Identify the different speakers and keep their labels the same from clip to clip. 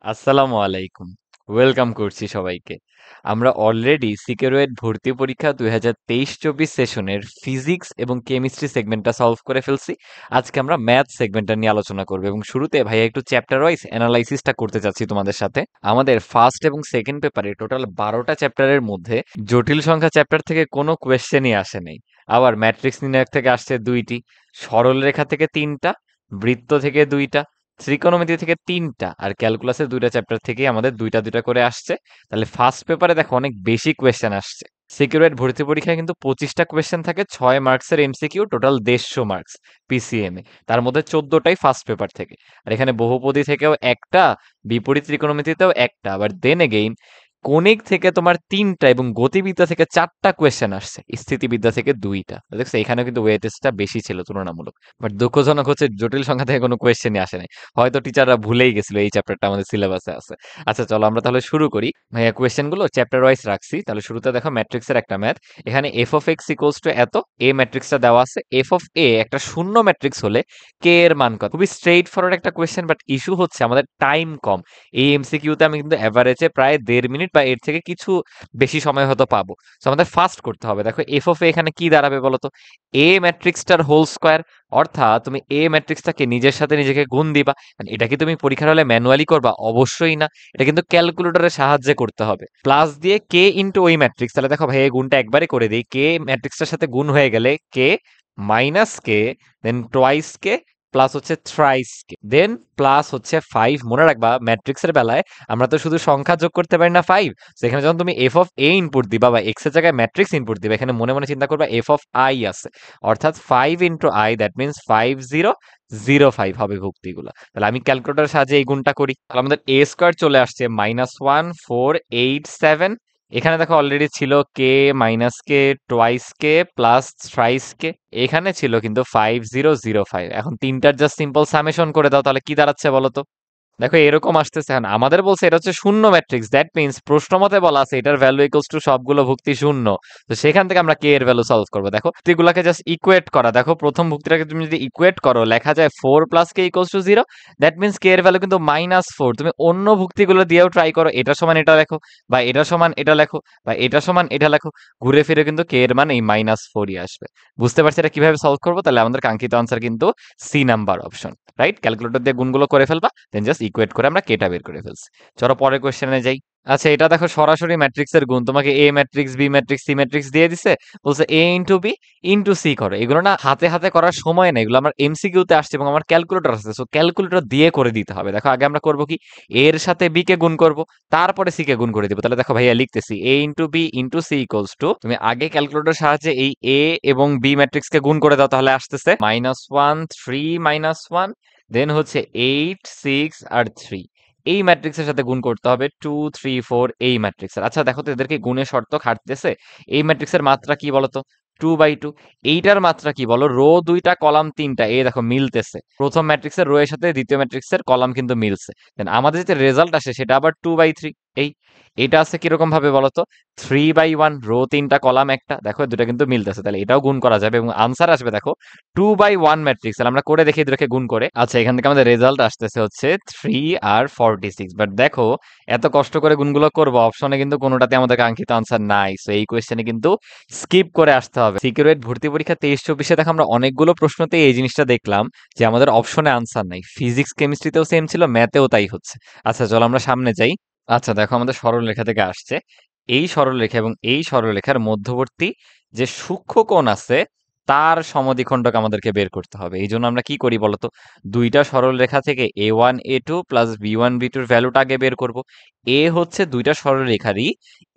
Speaker 1: আসসালামু আলাইকুম। ওয়েলকাম করছি সবাইকে। আমরা অলরেডি সিকিউরয়েড ভর্তি পরীক্ষা 2023-24 সেশনের ফিজিক্স এবং কেমিস্ট্রি সেগমেন্টটা সলভ করে ফেলছি। আজকে আমরা ম্যাথ সেগমেন্টটা নিয়ে আলোচনা করব এবং শুরুতে ভাইয়া একটু চ্যাপ্টার ওয়াইজ অ্যানালাইসিসটা করতে চাচ্ছি তোমাদের সাথে। আমাদের ফার্স্ট এবং সেকেন্ড পেপারে টোটাল 12টা চ্যাপ্টারের মধ্যে জটিল সংখ্যা চ্যাপ্টার থেকে কোনো কোয়েশ্চেনই আসে নাই। আবার ম্যাট্রিক্স নির্ণায়ক থেকে আসছে 2টি, সরলরেখা থেকে 3টা, বৃত্ত থেকে 2টা, ত্রিকোণমিতি থেকে 3টা, আর ক্যালকুলাসের 2টা চ্যাপ্টার থেকেই আমাদের 2টা 2টা করে আসছে। তাহলে ফার্স্ট পেপারে দেখো অনেক বেশি কোয়েশ্চেন আসছে। সিকিউরয়েড ভর্তি পরীক্ষায় কিন্তু 25টা কোয়েশ্চেন থাকে, 6 মার্কসের এমসিকিউ, টোটাল 150 মার্কস পিসিএম এ। তার মধ্যে 14টাই ফার্স্ট পেপার থেকে। আর এখানে বহুপদী থেকেও একটা, বিপরীত ত্রিকোণমিতিতেও একটা, আবার দেন এগেইন কণিক থেকে তোমার 3টা এবং গতিবিদ্যা থেকে 4টা কোয়েশ্চেন আসছে, স্থিতিবিদ্যা থেকে 2টা। দেখছো এখানেও কিন্তু ওয়েটেজটা বেশি ছিল তুলনামূলক। বাট দুঃখজনক হচ্ছে জটিল সংখ্যা থেকে কোনো কোয়েশ্চেনই আসে নাই। হয়তো টিচাররা ভুলেই গেছিল এই চ্যাপ্টারটা আমাদের সিলেবাসে আছে। আচ্ছা চলো আমরা তাহলে শুরু করি। ভাইয়া কোয়েশ্চেনগুলো চ্যাপ্টার ওয়াইজ রাখছি। তাহলে শুরুতে দেখো ম্যাট্রিক্সের একটা ম্যাথ। এখানে F of x equals two এত, এ ম্যাট্রিক্সটা দেওয়া আছে। এফ অফ এ একটা শূন্য ম্যাট্রিক্স হলে কে এর মান কত? খুবই স্ট্রেইট ফরওয়ার্ড একটা কোয়েশ্চেন, বাট ইস্যু হচ্ছে আমাদের টাইম কম। এই এমসিকিউতে আমি কিন্তু এভারেজে প্রায় 1.5 মিনিট বা এর থেকে কিছু বেশি সময় হয়তো পাবো। তো আমাদের ফাস্ট করতে হবে। দেখো এফ অফ এ এখানে কি দাঁড়াবে বলো তো? এ ম্যাট্রিক্সটার হোল স্কোয়ার, অর্থাৎ তুমি এ ম্যাট্রিক্সটাকে নিজের সাথে নিজেকে গুণ দিবা। And এটা কি তুমি পরীক্ষার হলে ম্যানুয়ালি করবা? অবশ্যই না, এটা কিন্তু ক্যালকুলেটরের সাহায্যে করতে হবে। প্লাস দিয়ে কে ইন্টু ওই ম্যাট্রিক্স। তাহলে দেখো ভাই এই গুণটা একবারে করে দিই। কে ম্যাট্রিক্সটার সাথে গুণ হয়ে গেলে কে মাইনাস কে, দেন টোয়াইস কে, প্লাস হচ্ছে থ্রাইস কে, দেন প্লাস হচ্ছে 5। মনে রাখবা ম্যাট্রিক্সের বেলায় আমরা তো শুধু সংখ্যা যোগ করতে পারি না 5। সেখানে যখন তুমি এফ অফ এ ইনপুট দিবা বা এক্স এর জায়গায় ম্যাট্রিক্স ইনপুট দিবা, এখানে মনে মনে চিন্তা করবা এফ অফ আই আছে, অর্থাৎ 5 ইন্টু আই, দ্যাট মিনস 5005 হবে ভুক্তিগুলো। তাহলে আমি ক্যালকুলেটরের সাহায্যে এই গুণটা করি। তাহলে আমাদের এ স্কোয়ার চলে আসছে -1487। এখানে দেখো অলরেডি ছিল কে মাইনাস কে, টোয়াইস কে, প্লাস থ্রাইস কে। এখানে ছিল কিন্তু 5005। এখন তিনটার জাস্ট সিম্পল সামেশন করে দাও, তাহলে কি দাঁড়াচ্ছে বলো তো? দেখো এরকম আসতেছে। এখন আমাদের বলছে এটা হচ্ছে শূন্য ম্যাট্রিক্স, দ্যাট মিনস প্রশ্ন মতে বলা আছে এটার ভ্যালু ইকুয়ালস টু সবগুলো ভুক্তি শূন্য। তো সেখান থেকে আমরা কে এর ভ্যালু সলভ করবো। দেখো ভুক্তিগুলোকে জাস্ট ইকুয়েট করা। দেখো প্রথম ভুক্তিটাকে তুমি যদি ইকুয়েট করো, লেখা যায় 4 plus k equals to 0। That means k এর ভ্যালু কিন্তু -4। তুমি অন্য ভুক্তিগুলো দিয়েও ট্রাই করো, এটা সমান এটা লেখো, বা এটা সমান এটা লেখো, বা এটা সমান এটা লেখো, ঘুরে ফিরে কিন্তু কে এর মান এই -4ই আসবে। বুঝতে পারছি এটা কিভাবে সলভ করবো? তাহলে আমাদের কাঙ্ক্ষিত আনসার কিন্তু C number option. Right, calculator দিয়ে গুণগুলো করে ফেলবা, দেন জাস্ট ইকুয়েট করে আমরা কেটা বের করে ফেলছি। চলো পরের কোশ্চেনে যাই। আচ্ছা এটা দেখো সরাসরি ম্যাট্রিক্সের গুণ, তোমাকে A matrix, B matrix, C matrix দিয়ে দিছে, বলছে A into B into C করো। এগুলো না হাতে হাতে করার সময় নেই, এগুলো আমার এমসিকিউ তে আসছে এবং আমার ক্যালকুলেটর আছে, সো ক্যালকুলেটর দিয়ে করে দিতে হবে। দেখো আগে আমরা করব কি, এর সাথে বি কে গুণ করব, তারপরে সি কে গুণ করে দিব। তাহলে দেখো ভাইয়া লিখতেছি A into B into C equals to, তুমি আগে ক্যালকুলেটর সাহায্যে এই এ এবং বি ম্যাট্রিক্স কে গুণ করে দাও, তাহলে আসতেছে -1 3 -1, দেন হচ্ছে 8 6 আর 3। এই ম্যাট্রিক্সের সাথে গুণ করতে হবে 2 3 4 এই ম্যাট্রিক্সের। আচ্ছা দেখো তো এদেরকে গুণের শর্ত খাটতেছে। এই ম্যাট্রিক্সের মাত্রা কি বলতো? 2/2। এইটার মাত্রা কি বলো? রো 2টা কলাম 3টা, এই দেখো মিলতেছে। প্রথম ম্যাট্রিক্সের রো এর সাথে দ্বিতীয় ম্যাট্রিক্সের কলাম কিন্তু মিলছে। দেন আমাদের যে রেজাল্ট আসে সেটা আবার 2/3। এই এটা আছে কিরকম ভাবে বলতো? 3/1, রো 3টা কলাম একটা, দেখো দুটা কিন্তু মিলতেছে, তাহলে এটাও গুণ করা যাবে এবং আনসার আসবে দেখো 2/1 ম্যাট্রিক্স। তাহলে আমরা করে দেখি দুটাকে গুণ করে। আচ্ছা এখান থেকে আমাদের রেজাল্ট আসতেছে হচ্ছে 3 আর 46। বাট দেখো এত কষ্ট করে গুণগুলো করবো, অপশনে কিন্তু কোনোটাতে আমাদের কাঙ্ক্ষিত আনসার নাই। সো এই কোয়েশ্চেনে কিন্তু স্কিপ করে আসতে হবে। সিকিউরেট ভর্তি পরীক্ষা 23-24 দেখো আমরা অনেকগুলো প্রশ্নতে এই জিনিসটা দেখলাম যে আমাদের অপশনে আনসার নাই। ফিজিক্স কেমিস্ট্রিতেও সেম ছিল, ম্যাথেও তাই হচ্ছে। আচ্ছা চলো আমরা সামনে যাই। আচ্ছা দেখো আমাদের সরলরেখা থেকে আসছে, এই সরলরেখা এবং এই সরলরেখার মধ্যবর্তী যে সূক্ষ্ম কোণ আছে তার সমদ্বিখণ্ডক আমাদেরকে বের করতে হবে। এই জন্য আমরা কি করি বলতো? দুইটা সরলরেখা থেকে a1 a2 plus b1 b2 এর ভ্যালুটা আগে বের করব। এ হচ্ছে দুইটা সরলরেখারই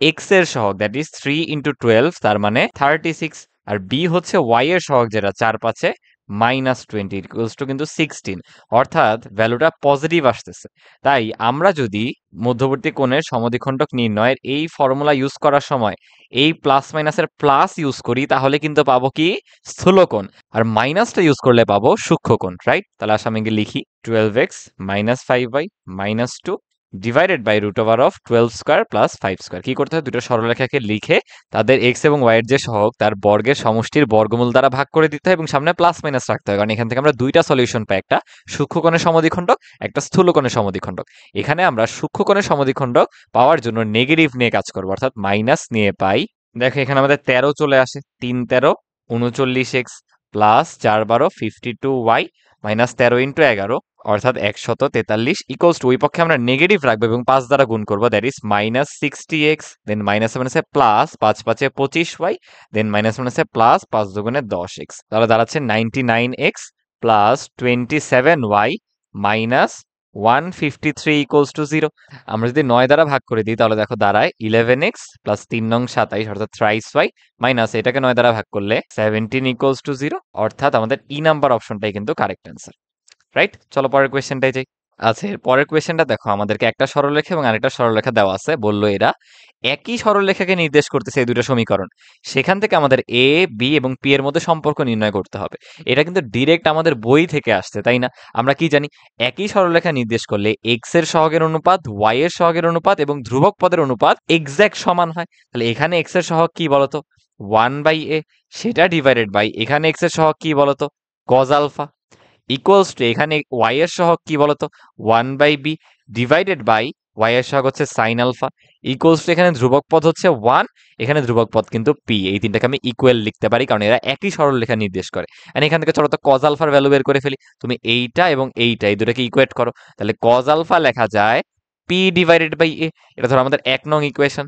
Speaker 1: এক্স এর সহগ, দ্যাট ইজ 3 × 12, তার মানে 36। আর বি হচ্ছে ওয়াই এর সহগ, যেটা 4 5 -20 ইকুয়ালস টু কিন্তু 16, অর্থাৎ ভ্যালুটা পজিটিভ আসতেছে। তাই আমরা যদি মধ্যবর্তী কোণের সমদ্বিখণ্ডক নির্ণয়ের এই ফর্মুলা ইউজ করার সময় এই প্লাস মাইনাসের প্লাস ইউজ করি, তাহলে কিন্তু পাবো কি? স্থূলকোণ। আর মাইনাসটা ইউজ করলে পাবো সূক্ষ্মকোণ। রাইট, তাহলে আসলে আমি লিখি 12x - 5y - 2 divided by root over of 12 square plus 5 square. কি করতে হয়, দুটো সরলরেখাকে লিখে তাদের এক্স এবং ওয়াই এর যে সহগ তার বর্গের সমষ্টির বর্গমূল দ্বারা ভাগ করে দিতে হয় এবং সামনে প্লাস মাইনাস রাখতে হয়, কারণ এখান থেকে আমরা দুইটা সলিউশন পাই, একটা সূক্ষ্মকোণের সমদ্বিখণ্ডক, একটা স্থূলকোণের সমদ্বিখণ্ডক। এখানে আমরা সূক্ষ্মকোণের সমদ্বিখণ্ডক পাওয়ার জন্য নেগেটিভ নিয়ে কাজ করবো, অর্থাৎ মাইনাস নিয়ে পাই। দেখো এখানে আমাদের 13 চলে আসে, 3 13 39x plus 4 12 52y minus 13 into 11 অর্থাৎ 143 ইকুয়ালস টু ওই পক্ষে আমরা নেগেটিভ রাখবো এবং 5 দ্বারা গুণ করবো, that is minus 60x, then minus মাইনাসে প্লাস 5 5 25y, দেন মাইনাস মাইনাসে প্লাস 5 দুগুণে 10x, তাহলে দাঁড়াচ্ছে 99x plus 27y minus 153 equals to 0। আমরা যদি 9 দ্বারা ভাগ করে দিই তাহলে দেখো দাঁড়ায় 11x প্লাস 3 নং 27 অর্থাৎ থ্রাইস y মাইনাস এটাকে 9 দ্বারা ভাগ করলে 17 ইকুয়ালস টু 0, অর্থাৎ আমাদের ই নাম্বার অপশনটাই কিন্তু কারেক্ট অ্যান্সার। রাইট, চলো পরের কোয়েশ্চেনটাই যাই। আচ্ছা, এর পরের কোয়েশ্চেনটা দেখো, আমাদেরকে একটা সরলরেখা এবং আরেকটা সরলরেখা দেওয়া আছে, বললো এরা একই সরলরেখাকে নির্দেশ করতেছে এই দুটো সমীকরণ, সেখান থেকে আমাদের এ বি এবং পি এর মধ্যে সম্পর্ক নির্ণয় করতে হবে। এটা কিন্তু ডিরেক্ট আমাদের বই থেকে আসছে, তাই না? আমরা কি জানি, একই সরলরেখা নির্দেশ করলে এক্স এর সহগের অনুপাত, ওয়াই এর সহগের অনুপাত এবং ধ্রুবক পদের অনুপাত এক্স্যাক্ট সমান হয়। তাহলে এখানে এক্স এর সহগ কি বলতো, 1/a, সেটা ডিভাইডেড বাই এখানে এক্স এর সহগ কি বলতো, কজ আলফা, ইকুয়ালস টু এখানে ওয়াই এর সহগ কি বলতো, 1/b ডিভাইডেড বাই ওয়াই এর সহগ হচ্ছে সাইন আলফা, ইকুয়ালস টু এখানে ধ্রুবক পদ হচ্ছে 1, এখানে ধ্রুবক পদ কিন্তু পি। এই তিনটাকে আমি ইকুয়াল লিখতে পারি কারণ এরা একই সরলরেখা নির্দেশ করে। এন্ড এখান থেকে চলো তো কজ আলফার ভ্যালু বের করে ফেলি। তুমি এইটা এবং এইটা এই দুটোকে ইকুয়েট করো, তাহলে কজ আলফা লেখা যায় পি ডিভাইডেড বাই এ, এটা ধরো আমাদের 1 নং ইকুয়েশন।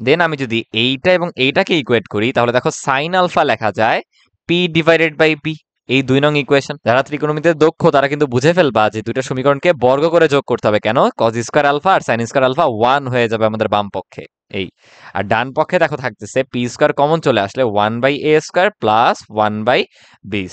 Speaker 1: দেন আমি যদি এইটা এবং এইটাকে ইকুয়েট করি তাহলে দেখো সাইন আলফা লেখা যায় পি ডিভাইডেড বাই পি, এই 2 নং ইকুয়েশন। যারা ত্রিকোণমিতিতে দক্ষ তারা কিন্তু বুঝে ফেলবা যে দুটো সমীকরণকে বর্গ করে যোগ করতে হবে, কেন, কজ স্কয়ার আলফা আর সাইন স্কয়ার আলফা 1 হয়ে যাবে আমাদের বাম পক্ষে। এই আর ডান পক্ষে দেখো থাকতেছে পি স্কয়ার কমন চলে আসলে 1/a square plus 1/b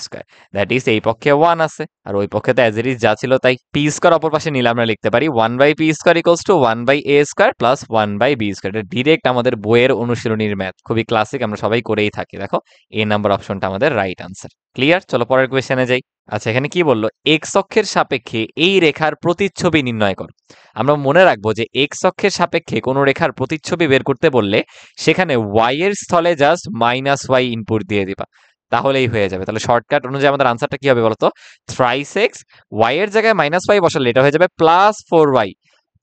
Speaker 1: square, that is এই পক্ষে 1 আছে আর ওই পক্ষে তো অ্যাজ ইট ইজ যা ছিল তাই। পি স্কয়ার অপর পাশে নিলে আমরা লিখতে পারি 1/p square equals two 1/a square plus 1/b square. এটা ডিরেক্ট আমাদের বইয়ের অনুশীলনীর ম্যাথ, খুবই ক্লাসিক, আমরা সবাই করেই থাকি। দেখো এ নাম্বার অপশনটা আমাদের রাইট আনসার। ক্লিয়ার, চলো পরের কোয়েশ্চেনে যাই। আচ্ছা, এখানে কি বললো, এক্স অক্ষের সাপেক্ষে এই রেখার প্রতিচ্ছবি নির্ণয় করো। আমরা মনে রাখবো যে এক্স অক্ষের সাপেক্ষে কোনো রেখার প্রতিচ্ছবি বের করতে বললে সেখানে ওয়াই এর স্থলে জাস্ট মাইনাস ওয়াই ইনপুট দিয়ে দিবা, তাহলেই হয়ে যাবে। তাহলে শর্টকাট অনুযায়ী আমাদের আনসারটা কি হবে বলতো, থ্রাইস এক্স, ওয়াই এর জায়গায় মাইনাস ওয়াই বসালে এটা হয়ে যাবে plus 4y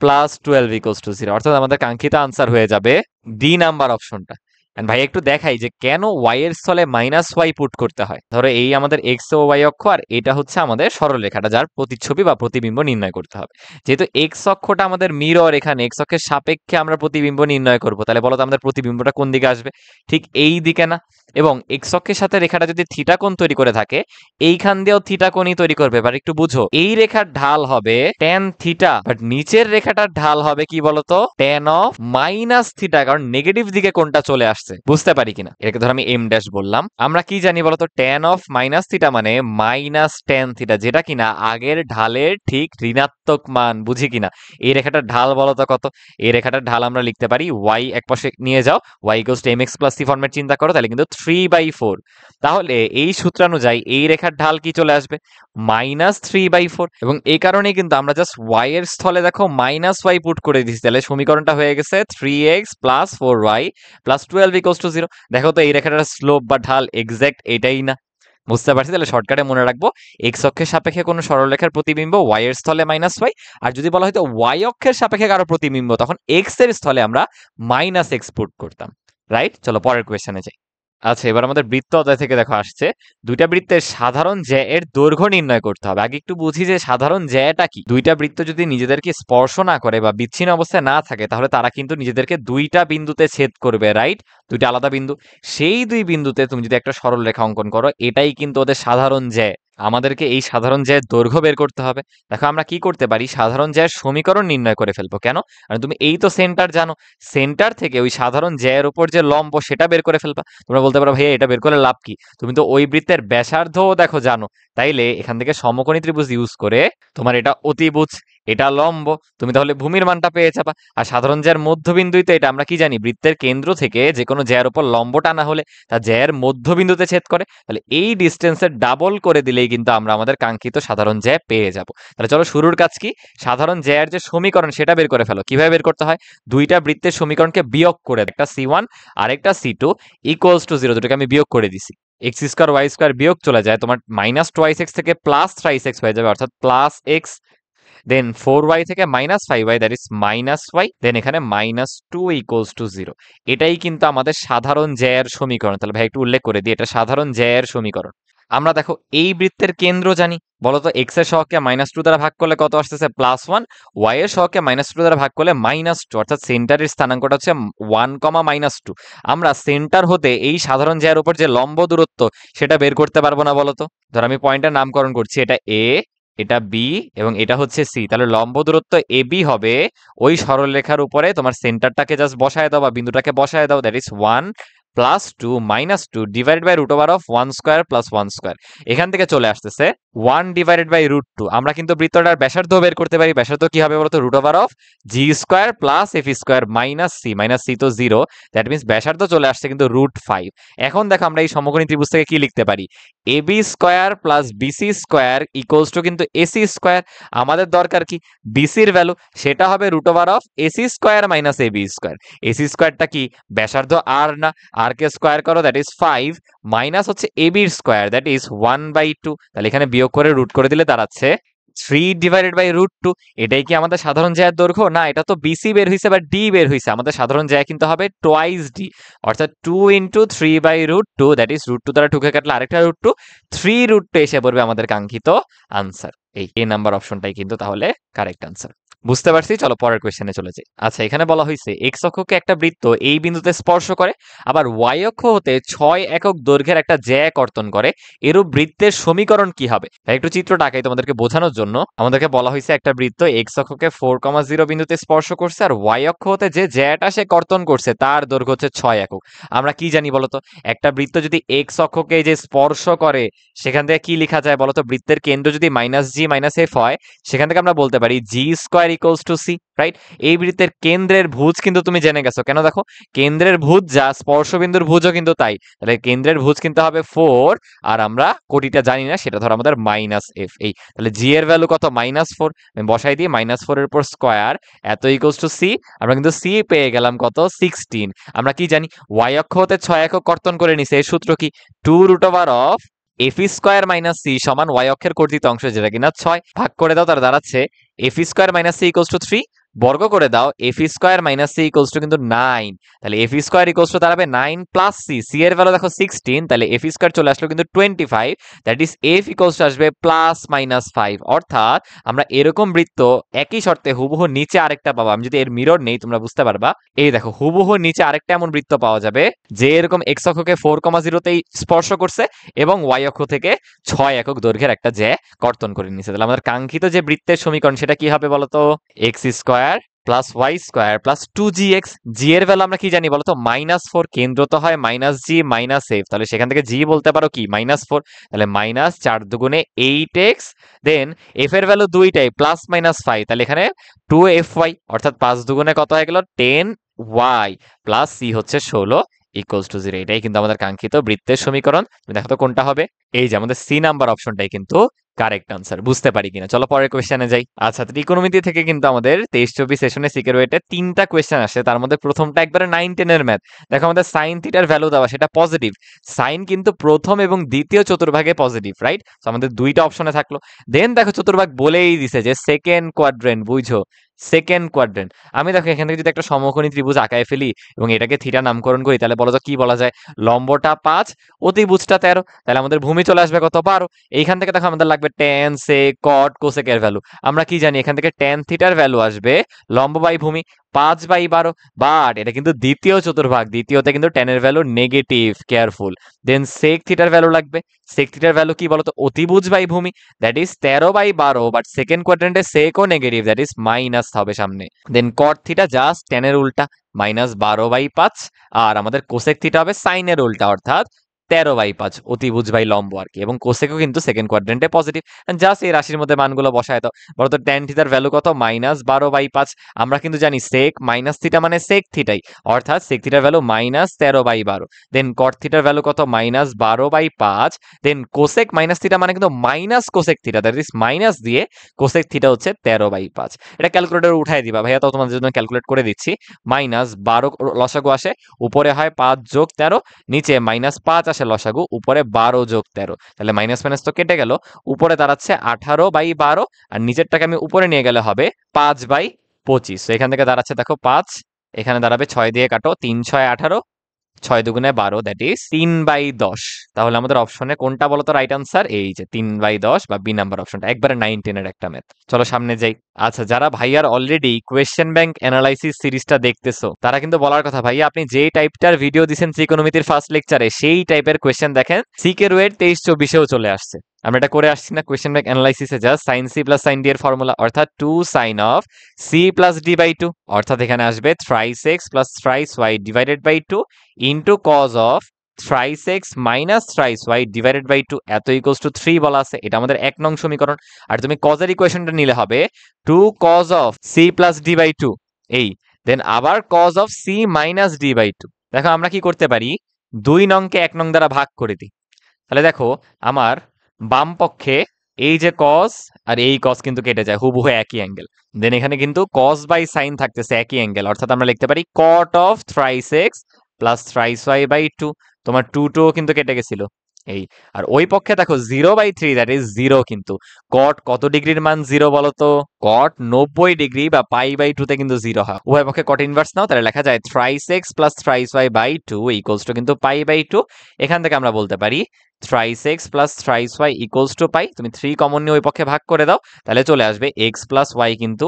Speaker 1: plus 12 equals to 0, অর্থাৎ আমাদের কাঙ্ক্ষিত আনসার হয়ে যাবে ডি নাম্বার অপশনটা। এন্ড ভাই একটু দেখাই যে কেন ওয়াই এর স্থলে মাইনাস ওয়াই পুট করতে হয়। ধরো এই আমাদের এক্স ও ওয়াই অক্ষ আর এটা হচ্ছে আমাদের সরলরেখাটা যার প্রতিচ্ছবি বা প্রতিবিম্ব নির্ণয় করতে হবে। যেহেতু এক্স অক্ষটা আমাদের মিরর, এখানে এক্স অক্ষের সাপেক্ষে আমরা প্রতিবিম্ব নির্ণয় করব, তাহলে বলো তো আমাদের প্রতিবিম্বটা কোন দিকে আসবে, ঠিক এই দিকে না? এবং এক্স অক্ষের সাথে রেখাটা যদি থিটা কোণ তৈরি করে থাকে, এইখান দিয়েও থিটা কোণই তৈরি করবে। এবার একটু বুঝো, এই রেখার ঢাল হবে ট্যান থিটা, বাট নিচের রেখাটার ঢাল হবে কি বলতো, ট্যান অফ মাইনাস থিটা, কারণ নেগেটিভ দিকে কোণটা চলে আসছে। বুঝতে পারি কিনা, এটাকে ধর আমি এম ড্যাশ বললাম। আমরা কি জানি বলতো, ট্যান অফ মাইনাস থিটা মানে মাইনাস ট্যান থিটা, যেটা কিনা আগের ঢালের ঠিক ঋণাত্মক মান। বুঝি কিনা, এই রেখাটার ঢাল বলতো কত, এই রেখাটার ঢাল আমরা লিখতে পারি ওয়াই এক পাশে নিয়ে যাও, Y equals to mx plus C format চিন্তা করো, তাহলে কিন্তু 3/4। তাহলে এই সূত্রানুযায়ী এই রেখার ঢাল কি চলে আসবে, মাইনাস 3/4। এবং এই কারণে কিন্তু আমরা জাস্ট ওয়াই এর স্থলে দেখো মাইনাস ওয়াই পুট করে দিচ্ছি, তাহলে সমীকরণটা হয়ে গেছে 3x plus 4y plus 12 equals to 0। দেখো তো এই রেখাটার স্লোপ বা ঢাল এক্সাক্ট এটাই না? বুঝতে পারছি। তাহলে শর্টকাটে মনে রাখবো, এক্স অক্ষের সাপেক্ষে কোনো সরলরেখার প্রতিবিম্ব ওয়াই এর স্থলে মাইনাস ওয়াই, আর যদি বলা হয়তো ওয়াই অক্ষের সাপেক্ষে কারো প্রতিবিম্ব তখন এক্স এর স্থলে আমরা মাইনাস এক্স পুট করতাম। রাইট, চলো পরের কোয়েশ্চেনে যাই। আচ্ছা, এবার আমাদের বৃত্ত অধ্যায় থেকে দেখো আসছে, দুইটা বৃত্তের সাধারণ জ্যা এর দৈর্ঘ্য নির্ণয় করতে হবে। আগে একটু বুঝি যে সাধারণ জ্যাটা কি। দুইটা বৃত্ত যদি নিজেদেরকে স্পর্শ না করে বা বিচ্ছিন্ন অবস্থায় না থাকে তাহলে তারা কিন্তু নিজেদেরকে দুইটা বিন্দুতে ছেদ করবে, রাইট, দুইটা আলাদা বিন্দু। সেই দুই বিন্দুতে তুমি যদি একটা সরল রেখা অঙ্কন করো, এটাই কিন্তু ওদের সাধারণ জ্যা। আমাদেরকে এই সাধারণ জ্যায়ের দৈর্ঘ্য বের করতে হবে। দেখো আমরা কি করতে পারি, সাধারণ জ্যায়ের সমীকরণ নির্ণয় করে ফেলবো। কেন, কারণ তুমি এই তো সেন্টার জানো, সেন্টার থেকে ওই সাধারণ জ্যায়ের উপর যে লম্ব সেটা বের করে ফেলবা। তোমরা বলতে পারো ভাইয়া এটা বের করে লাভ কি, তুমি তো ওই বৃত্তের ব্যাসার্ধও দেখো জানো, তাইলে এখান থেকে সমকোণী ত্রিভুজ ইউজ করে তোমার এটা অতিভুজ এটা লম্ব, তুমি তাহলে ভূমির মানটা পেয়ে যাবা। আর সাধারণ জ্যার মধ্যবিন্দুই তো এটা, আমরা কি জানি বৃত্তের কেন্দ্র থেকে যে কোনো জ্যার উপর লম্ব টানা হলে তা জ্যার মধ্যবিন্দুতে ছেদ করে, তাহলে এই ডিস্টেন্সের ডাবল করে দিলেই কিন্তু আমরা আমাদের কাঙ্ক্ষিত সাধারণ জ্যা পেয়ে যাব। তাহলে চলো শুরুর কাজ কি, সাধারণ জ্যার যে সমীকরণ সেটা বের করে ফেলো। কিভাবে বের করতে হয়, দুইটা বৃত্তের সমীকরণকে বিয়োগ করে, একটা C1 আর একটা C2 ইকুয়ালস টু 0, দুটোকে আমি বিয়োগ করে দিছি। এক্স স্কোয়ার ওয়াই স্কোয়ার বিয়োগ চলে যায়, তোমার মাইনাস টোয়াইস এক্স থেকে প্লাস থ্রাইস এক্স হয়ে যাবে, অর্থাৎ প্লাস এক্স, দেন 4y থেকে -5y, দ্যাট ইজ -y, দেন এখানে -2 ইকুয়ালস টু 0। এটাই কিন্তু আমাদের সাধারণ জ্যায়ের সমীকরণ। তাহলে ভাই একটু উল্লেখ করে দিই, এটা সাধারণ জ্যায়ের সমীকরণ। আমরা দেখো এই বৃত্তের কেন্দ্র জানি, বলতো এক্স এর সহগকে -2 দ্বারা ভাগ করলে কত আসতেছে +1, ওয়াই এর সহগকে -2 দ্বারা ভাগ করলে -2, অর্থাৎ সেন্টারের স্থানাঙ্কটা হচ্ছে 1, -2। আমরা সেন্টার হতে এই সাধারণ জ্যায়ের উপর যে লম্ব দূরত্ব সেটা বের করতে পারবো না বলতো? ধর আমি পয়েন্টের নামকরণ করছি, এটা এ, এটা বি এবং এটা হচ্ছে সি, তাহলে লম্ব দূরত্ব এ বি হবে ওই সরলরেখার উপরে তোমার সেন্টারটাকে জাস্ট বসায় দাও বা বিন্দুটাকে বসায় দাও, দ্যাট ইজ 1 +2 -2 ডিভাইডেড বাই √1² + 1²। এখান থেকে চলে আসতেছে 1 ডিভাইডেড বাই √2। আমরা কিন্তু বৃত্তটার ব্যাসার্ধ বের করতে পারি। ব্যাসার্ধ কি হবে বলতো, √g² + f² - c তো 0, দ্যাট মিনস ব্যাসার্ধ চলে আসছে কিন্তু √5। এখন দেখো আমরা এই সমকোণী ত্রিভুজ থেকে কি লিখতে পারি, ab² + bc² ইকুয়ালস টু কিন্তু ac²। আমাদের দরকার কি, বিসির ভ্যালু, সেটা হবে √ac² - ab²। ac² কি ব্যাসার্ধ আর না, আর কে স্কোয়ার করো, দ্যাট ইজ 5, মাইনাস হচ্ছে ab এর স্কোয়ার, দ্যাট ইজ 1/2। তাহলে এখানে বিয়োগ করে রুট করে দিলে দাঁড়াচ্ছে 3 ডিভাইডেড বাই √2। এটাই কি আমাদের সাধারণ জ্যায়ের দৈর্ঘ্য? না, এটা তো বিসি বের হইছে বা ডি বের হইছে। আমাদের সাধারণ জ্যা কিন্তু হবে টোয়াইস ডি, অর্থাৎ 2 × 3/√2, দ্যাট ইজ √2 দ্বারা 2 কে কাটলে আরেকটা √2, 3√2 এসে পড়বে আমাদের কাঙ্ক্ষিত আনসার। এই এ নাম্বার অপশনটাই কিন্তু তাহলে কারেক্ট আনসার। বুঝতে পারছি, চলো পরের কোয়েশ্চেনে চলে যাই। আচ্ছা, এখানে বলা হয়েছে এক্স অক্ষকে একটা বৃত্ত এই বিন্দুতে স্পর্শ করে, আবার ওয়াই অক্ষ হতে 6 একক দৈর্ঘ্যের একটা জ্যা কর্তন করে, এরূপ বৃত্তের সমীকরণ কি হবে? একটু চিত্রটা আঁকাই তোমাদেরকে বোঝানোর জন্য। আমাদেরকে বলা হয়েছে একটা বৃত্ত এক্স অক্ষকে 4,0 বিন্দুতে স্পর্শ করছে, আর ওয়াই অক্ষ হতে যে জ্যাটা সে কর্তন করছে তার দৈর্ঘ্য হচ্ছে 6 একক। আমরা কি জানি বলতো, একটা বৃত্ত যদি এক্স অক্ষকে যে স্পর্শ করে সেখান থেকে কি লেখা যায় বলতো, বৃত্তের কেন্দ্র যদি -g - f হয়, সেখান থেকে আমরা বলতে পারি g² equals to c, right? এই বৃত্তের কেন্দ্রের ভুজ কিন্তু তুমি জেনে গেছো, কেন দেখো কেন্দ্রের ভুজ যা স্পর্শবিন্দুর ভুজও কিন্তু তাই, তাহলে কেন্দ্রের ভুজ কিন্তু হবে 4, আর আমরা কোটিটা জানি না, সেটা ধর আমাদের -f। এই তাহলে জি এর ভ্যালু কত, -4, আমি বসাই দিই, -4 এর উপর স্কয়ার এত ইকুয়ালস টু c। আমরা কিন্তু c পেয়ে গেলাম কত, 16। আমরা কি জানি y অক্ষ হতে 6 একক কর্তন করে নিছে, এর সূত্র কি, 2√f² - c সমান y অক্ষের কর্তিত অংশ যেটা কিনা 6, ভাগ করে দাও, তার দাঁড়াচ্ছে f² - c ইকুয়ালস টু 3, বর্গ করে দাও f² - c ইকুয়ালস টু কিন্তু 9, তাহলে f² ইকুয়ালস টু দাঁড়াবে 9 প্লাস c, c এর ভ্যালু দেখো 16, তাহলে f² চলে আসলো কিন্তু 25, that is f equals to আসবে +-5। অর্থাৎ আমরা এরকম বৃত্ত একই শর্তে হুবহু নিচে আরেকটা পাবো, আমি যদি এর মিরর নেই তোমরা বুঝতে পারবা। এই দেখো হুবহু নিচে আরেকটা এমন বৃত্ত পাওয়া যাবে যে এরকম এক্স অক্ষকে 4,0তেই স্পর্শ করছে এবং ওয়াই অক্ষ থেকে 6 একক দৈর্ঘ্যের একটা জ্যা কর্তন করে নিছে। তাহলে আমাদের কাঙ্ক্ষিত যে বৃত্তের সমীকরণ সেটা কি হবে বলতো, x² + y² + 2gx। জি এর ভ্যালু আমরা কি জানি বলতো, -4, কেন্দ্র তো হয় -g - f, তাহলে সেখান থেকে জি বলতে পারো কি -4, তাহলে -4 দুগুণে 8x, দেন f এর ভ্যালু দুইটাই +-5, তাহলে এখানে 2fy, অর্থাৎ 5 দুগুণে কত হয়ে গেল 10y, প্লাস c হচ্ছে 16 ইকুয়ালস টু 0। এটাই কিন্তু আমাদের কাঙ্ক্ষিত বৃত্তের সমীকরণ। তুমি দেখো তো কোনটা হবে, এই যে আমাদের সি নাম্বার অপশনটাই কিন্তু কারেক্ট আনসার। বুঝতে পারি কিনা, চলো পরের কোয়েশ্চেনে যাই। আচ্ছা, ত্রিকোণমিতি থেকে কিন্তু আমাদের 23-24 সেশনে সিকের ওয়েটে 3টা কোয়েশ্চেন আসে, তার মধ্যে প্রথমটা একবারে 9-10 এর ম্যাথ। দেখো আমাদের সাইন থিটার ভ্যালু দেওয়া, সেটা পজিটিভ। সাইন কিন্তু প্রথম এবং দ্বিতীয় চতুর্ভাগে পজিটিভ, রাইট? তো আমাদের দুইটা অপশনে থাকলো। দেন দেখো চতুর্ভাগ বলেই দিছে যে সেকেন্ড কোয়াড্রেন্ট, বুঝো সেকেন্ড কোয়াড্রেন্ট। আমি দেখো এখান থেকে যদি একটা সমকোণী ত্রিভুজ আঁকায় ফেলি এবং এটাকে থিটা নামকরণ করি, তাহলে বলো তো কি বলা যায়, লম্বটা 5, অতিভুজটা 13, তাহলে আমাদের ভূমি চলে আসবে কত, 12। এইখান থেকে দেখো আমাদের লাগবে ট্যান, সেক, কট, কোসেকের ভ্যালু। আমরা কি জানি এখান থেকে ট্যান থিটার ভ্যালু আসবে লম্ব বাই ভূমি 5/12, বাট এটা কিন্তু দ্বিতীয় চতুর্ভাগ, দ্বিতীয়তে কিন্তু ট্যানের ভ্যালু নেগেটিভ, কেয়ারফুল। দেন সেক থিটার ভ্যালু লাগবে, সেক থিটার ভ্যালু কি বলতো, অতিভুজ বাই ভূমি, দ্যাট ইজ 13/12, বাট সেকেন্ড কোয়াড্রেন্টে সেকও নেগেটিভ, দ্যাট ইজ মাইনাস হবে সামনে। দেন কট থিটা জাস্ট ট্যানের উল্টা, -12/5, আর আমাদের কোসেক থিটা হবে সাইনের উল্টা, অর্থাৎ 13/5 অতিভুজ বাই লম্ব আর কি, এবং কোসেকও কিন্তু সেকেন্ড কোয়াড্রেন্টে পজিটিভ। জাস্ট এই রাশির মধ্যে মানগুলো বসায় দাও। বলতো ট্যান থিটার ভ্যালু কত? -12/5। আমরা কিন্তু জানি সেক মাইনাস থিটা মানে সেক থিটাই, অর্থাৎ সেক থিটার ভ্যালু -13/12। দেন কট থিটার ভ্যালু কত? -12/5। দেন কোসেক মাইনাস থিটা মানে কিন্তু minus cosec theta, that is minus দিয়ে কোসেক থিটা হচ্ছে 13/5। এটা ক্যালকুলেটর উঠাই দিবা ভাইয়া, তো তোমাদের জন্য ক্যালকুলেট করে দিচ্ছি। -12 লসাগু আসে, উপরে হয় 5 যোগ 13, নিচে -5 আসে লসাগু, উপরে 12 যোগ 13। তাহলে মাইনাস মাইনাস তো কেটে গেল, উপরে দাঁড়াচ্ছে 18/12, আর নিচেরটাকে আমি উপরে নিয়ে গেলে হবে 5/25। তো এখান থেকে দাঁড়াচ্ছে দেখো 5, এখানে দাঁড়াবে 6 দিয়ে কাটো, 3 6 18, 6 দুগুণে 12, দ্যাট ইজ 3/10। তাহলে আমাদের অপশনে কোনটা বলতো রাইট আনসার? এই যে 3/10 বা বি নাম্বার অপশনটা, একবারে 9-10 একটা ম্যাথ। চলো সামনে যাই। আচ্ছা, যারা ভাইয়ার অলরেডি কোয়েশ্চেন ব্যাংক অ্যানালাইসিস সিরিজটা দেখতেছো, তারা কিন্তু বলার কথা, ভাইয়া আপনি যেই টাইপটার ভিডিও দিচ্ছেন ত্রিকোণমিতির ফার্স্ট লেকচারে, সেই টাইপের কোয়েশ্চেন দেখেন সিকে রুয়েট 23-24-এও চলে আসছে। আমরা এটা করে আসছি না কোয়েশ্চেন ব্যাংক অ্যানালাইসিসে, just sine C plus sine D এর ফর্মুলা, অর্থাৎ 2 sine of C plus D by 2, অর্থাৎ এখানে আসবে thrice x plus thrice y divided by 2 into cos of thrice x minus thrice y divided by 2 এত equals two 3 বলা আছে। এটা আমাদের 1 নং সমীকরণ। আর তুমি কজের ইকুয়েশনটা নিলে হবে 2 cos of C plus D by 2, এই দেন আবার cos of C minus D by 2। দেখো আমরা কি করতে পারি, 2 নংকে 1 নং দ্বারা ভাগ করে দিই। তাহলে দেখো আমার বাম পক্ষে এই যে কজ আর এই কজ কিন্তু কেটে যায়, হুবহু একই অ্যাঙ্গেল। দেন এখানে কিন্তু কজ বাই সাইন থাকতেছে একই অ্যাঙ্গেল, অর্থাৎ আমরা লিখতে পারি cot of thrice x plus thrice y by 2। তোমার 2 কিন্তু কেটে গেছিল এই। আর ওই পক্ষে দেখো 0/3, দ্যাট ইজ 0। কিন্তু কট কত ডিগ্রির মান 0 বলো তো? কট 90 ডিগ্রি বা π/2 তে কিন্তু 0 হয়। উভয় পক্ষে কট ইনভার্স নাও, তাহলে লেখা যায় thrice x plus thrice y by 2 equals to কিন্তু π/2। এখান থেকে আমরা বলতে পারি thrice x plus thrice y equals to pi. তুমি 3 কমন নিয়ে ওই পক্ষে ভাগ করে দাও, তাহলে চলে আসবে এক্স প্লাস ওয়াই কিন্তু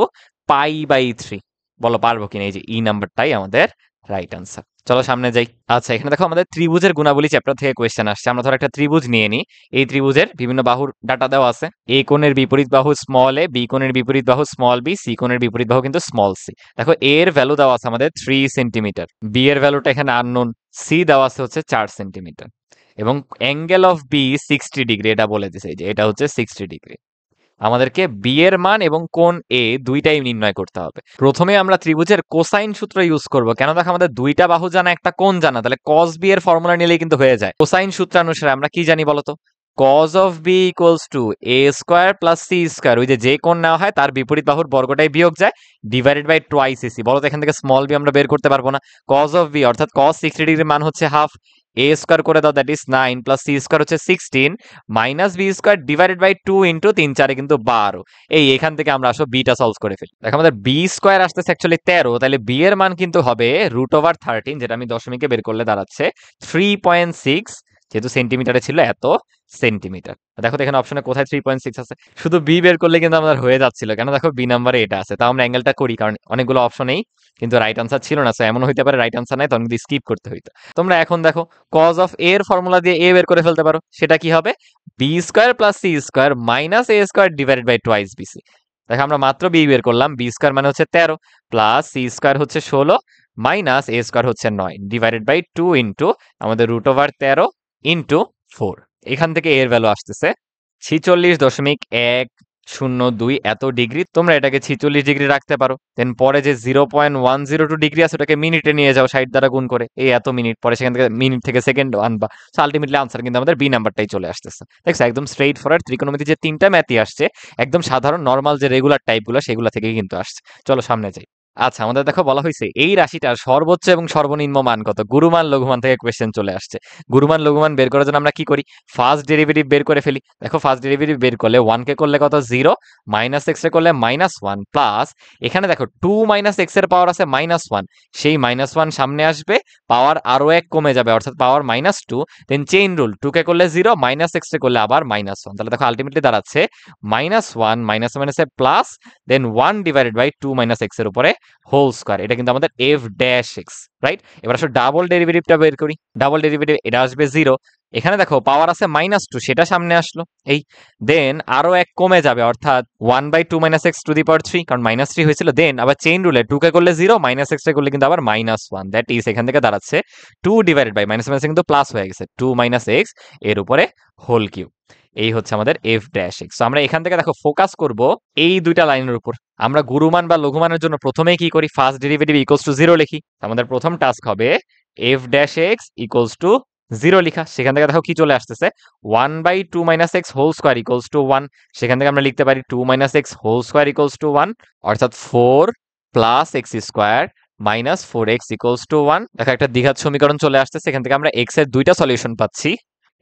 Speaker 1: π/3। বলো পারবো কিনা? এই যে ই নাম্বারটাই আমাদের রাইট আনসার। চলো সামনে যাই। আচ্ছা, এখানে দেখো আমাদের ত্রিভুজের গুণাবলী চ্যাপ্টার থেকে কোয়েশ্চেন আসছে। আমরা ধরো একটা ত্রিভুজ নিয়ে নিই, এই ত্রিভুজের বিভিন্ন বাহুর ডাটা দেওয়া আছে। এ কোণের বিপরীত বাহু স্মল এ, বি কোণের বিপরীত বাহু স্মল বি, সি কোণের বিপরীত বাহু কিন্তু স্মল সি। দেখো এ এর ভ্যালু দেওয়া আছে আমাদের 3 সেন্টিমিটার, বি এর ভ্যালুটা এখানে আননোন, সি দেওয়া আছে হচ্ছে 4 সেন্টিমিটার, এবং অ্যাঙ্গেল অফ বি 60 ডিগ্রি, এটা বলে দিছে যে এটা হচ্ছে 60 ডিগ্রি। আমাদেরকে বি এর মান এবং কোণ এ দুইটাই নির্ণয় করতে হবে। প্রথমে আমরা ত্রিভুজের কোসাইন সূত্র ইউজ করব। কেন? দেখো আমাদের দুইটা বাহু জানা, একটা কোণ জানা, তাহলে কস বি এর ফর্মুলা নিলেই কিন্তু হয়ে যায়। কোসাইন সূত্রানুসারে আমরা কি জানি বলতো? Cos of B equals to A square plus C square, ওই যে কোণ নেওয়া হয় তার বিপরীত বাহুর বর্গটাই বিয়োগ যায়, ডিভাইডেড বাই টুয়াইস এসি। বলো তো এখান থেকে স্মল বি আমরা বের করতে পারবো না? কজ অফ বি অর্থাৎ কস 60 ডিগ্রির মান হচ্ছে হাফ, এ স্কোয়ার করে দাও, that is 9 plus C square হচ্ছে 16 minus B square divided by 2 into 3 4 কিন্তু 12। এই এখান থেকে আমরা আসো বিটা সলভ করে ফেলি। দেখো আমাদের বি স্কোয়ার আসতেছে অ্যাকচুয়ালি 13, তাহলে বি এর মান কিন্তু হবে √13, যেটা আমি দশমিকে বের করলে দাঁড়াচ্ছে 3.6, যেহেতু সেন্টিমিটারে ছিল এত সেন্টিমিটার। দেখো এখানে অপশনে কোথায় 3.6 আছে? শুধু বি বের করলে কিন্তু আমাদের হয়ে যাচ্ছিল। কেন? দেখো বি নাম্বারে এটা আছে, তাও আমরা অ্যাঙ্গেলটা করি, কারণ অনেকগুলো অপশনেই কিন্তু রাইট আনসার ছিল না। সো এমন হইতে পারে রাইট আনসার নাই, তখন কিন্তু স্কিপ করতে হইতো। তোমরা এখন দেখো কজ অফ এ এর ফর্মুলা দিয়ে এ বের করে ফেলতে পারো। সেটা কি হবে? B square plus C square minus A square divided by twice BC. দেখো আমরা মাত্র বি বের করলাম, বি স্কোয়ার মানে হচ্ছে 13 প্লাস সি স্কোয়ার হচ্ছে 16 মাইনাস এ স্কোয়ার হচ্ছে 9 ডিভাইডেড বাই 2 ইন্টু আমাদের √13 ইন্টু 4। এখান থেকে এর ভ্যালু আসতেছে 46.102 এত ডিগ্রি। তোমরা এটাকে 46 ডিগ্রি রাখতে পারো। দেন পরে যে 0.102 ডিগ্রি আছে ওটাকে মিনিটে নিয়ে যাও 60 দ্বারা গুণ করে, এই এত মিনিট, পরে সেখান থেকে মিনিট থেকে সেকেন্ড আনবা। সো আলটিমেটলি আনসার কিন্তু আমাদের বি নাম্বারটাই চলে আসতেছে। দেখছো একদম স্ট্রেইট ফরওয়ার্ড। ত্রিকোণমিতি যে 3টা ম্যাথই আসছে একদম সাধারণ নরমাল যে রেগুলার টাইপগুলো সেগুলো থেকেই কিন্তু আসছে। চলো সামনে যাই। আচ্ছা, আমাদের দেখো বলা হয়েছে এই রাশিটার সর্বোচ্চ এবং সর্বনিম্ন মান কত? গুরুমান লঘুমান থেকে কোয়েশ্চেন চলে আসছে। গুরুমান লঘুমান বের করার জন্য আমরা কি করি? ফার্স্ট ডেরিভেটিভ বের করে ফেলি। দেখো ফার্স্ট ডেরিভেটিভ বের করলে 1 কে করলে কত? 0, মাইনাস এক্স এ করলে -1 প্লাস এখানে দেখো 2 মাইনাস এক্স এর পাওয়ার আছে -1, সেই -1 সামনে আসবে, পাওয়ার আরো এক কমে যাবে, অর্থাৎ পাওয়ার -2। দেন চেইন রুল, 2 কে করলে 0, মাইনাস এক্স এ করলে আবার -1। তাহলে দেখো আলটিমেটলি দাঁড়াচ্ছে -1 মাইনাসে plus then 1 divided by 2 minus X এর উপরে হোল স্কোয়ার। এটা কিন্তু আমাদের এফ ড্যাশ এক্স, রাইট? এবার আসলে ডাবল ডেরিভেটিভটা বের করি। ডাবল ডেরিভেটিভ এটা আসবে 0, এখানে দেখো পাওয়ার আছে -2, সেটা সামনে আসলো। এই দেন আরো এক কমে যাবে, অর্থাৎ 1/2 - x টু দি পাওয়ার 3, কারণ -3 হয়েছিল। দেন আবার চেইন রুলে 2 কে করলে 0, -x কে করলে কিন্তু আবার -1, দ্যাট ইজ এখান থেকে দাঁড়াচ্ছে 2 ডিভাইডেড বাই মাইনাস মাইনাস কিন্তু প্লাস হয়ে গেছে 2 - x এর উপরে হোল কিউব। এই হচ্ছে আমাদের f ড্যাশ x। তো আমরা এখান থেকে দেখো ফোকাস করব এই দুইটা লাইনের উপর। আমরা গুরুমান বা লঘুমানের জন্য প্রথমেই কি করি, ফার্স্ট ডেরিভেটিভ ইকুয়ালস টু 0 লিখি। আমাদের প্রথম টাস্ক হবে f dash x equals to 0 লিখা। সেখান থেকে দেখো কি চলে আসতেছে, 1/2 - x whole square equals to 1। সেখান থেকে আমরা লিখতে পারি 2 - x whole square equals to 1, অর্থাৎ 4 plus x square minus 4x equals to 1। দেখো একটা দ্বিঘাত সমীকরণ চলে আসতেছে। এখান থেকে আমরা x এর দুইটা সলিউশন পাচ্ছি,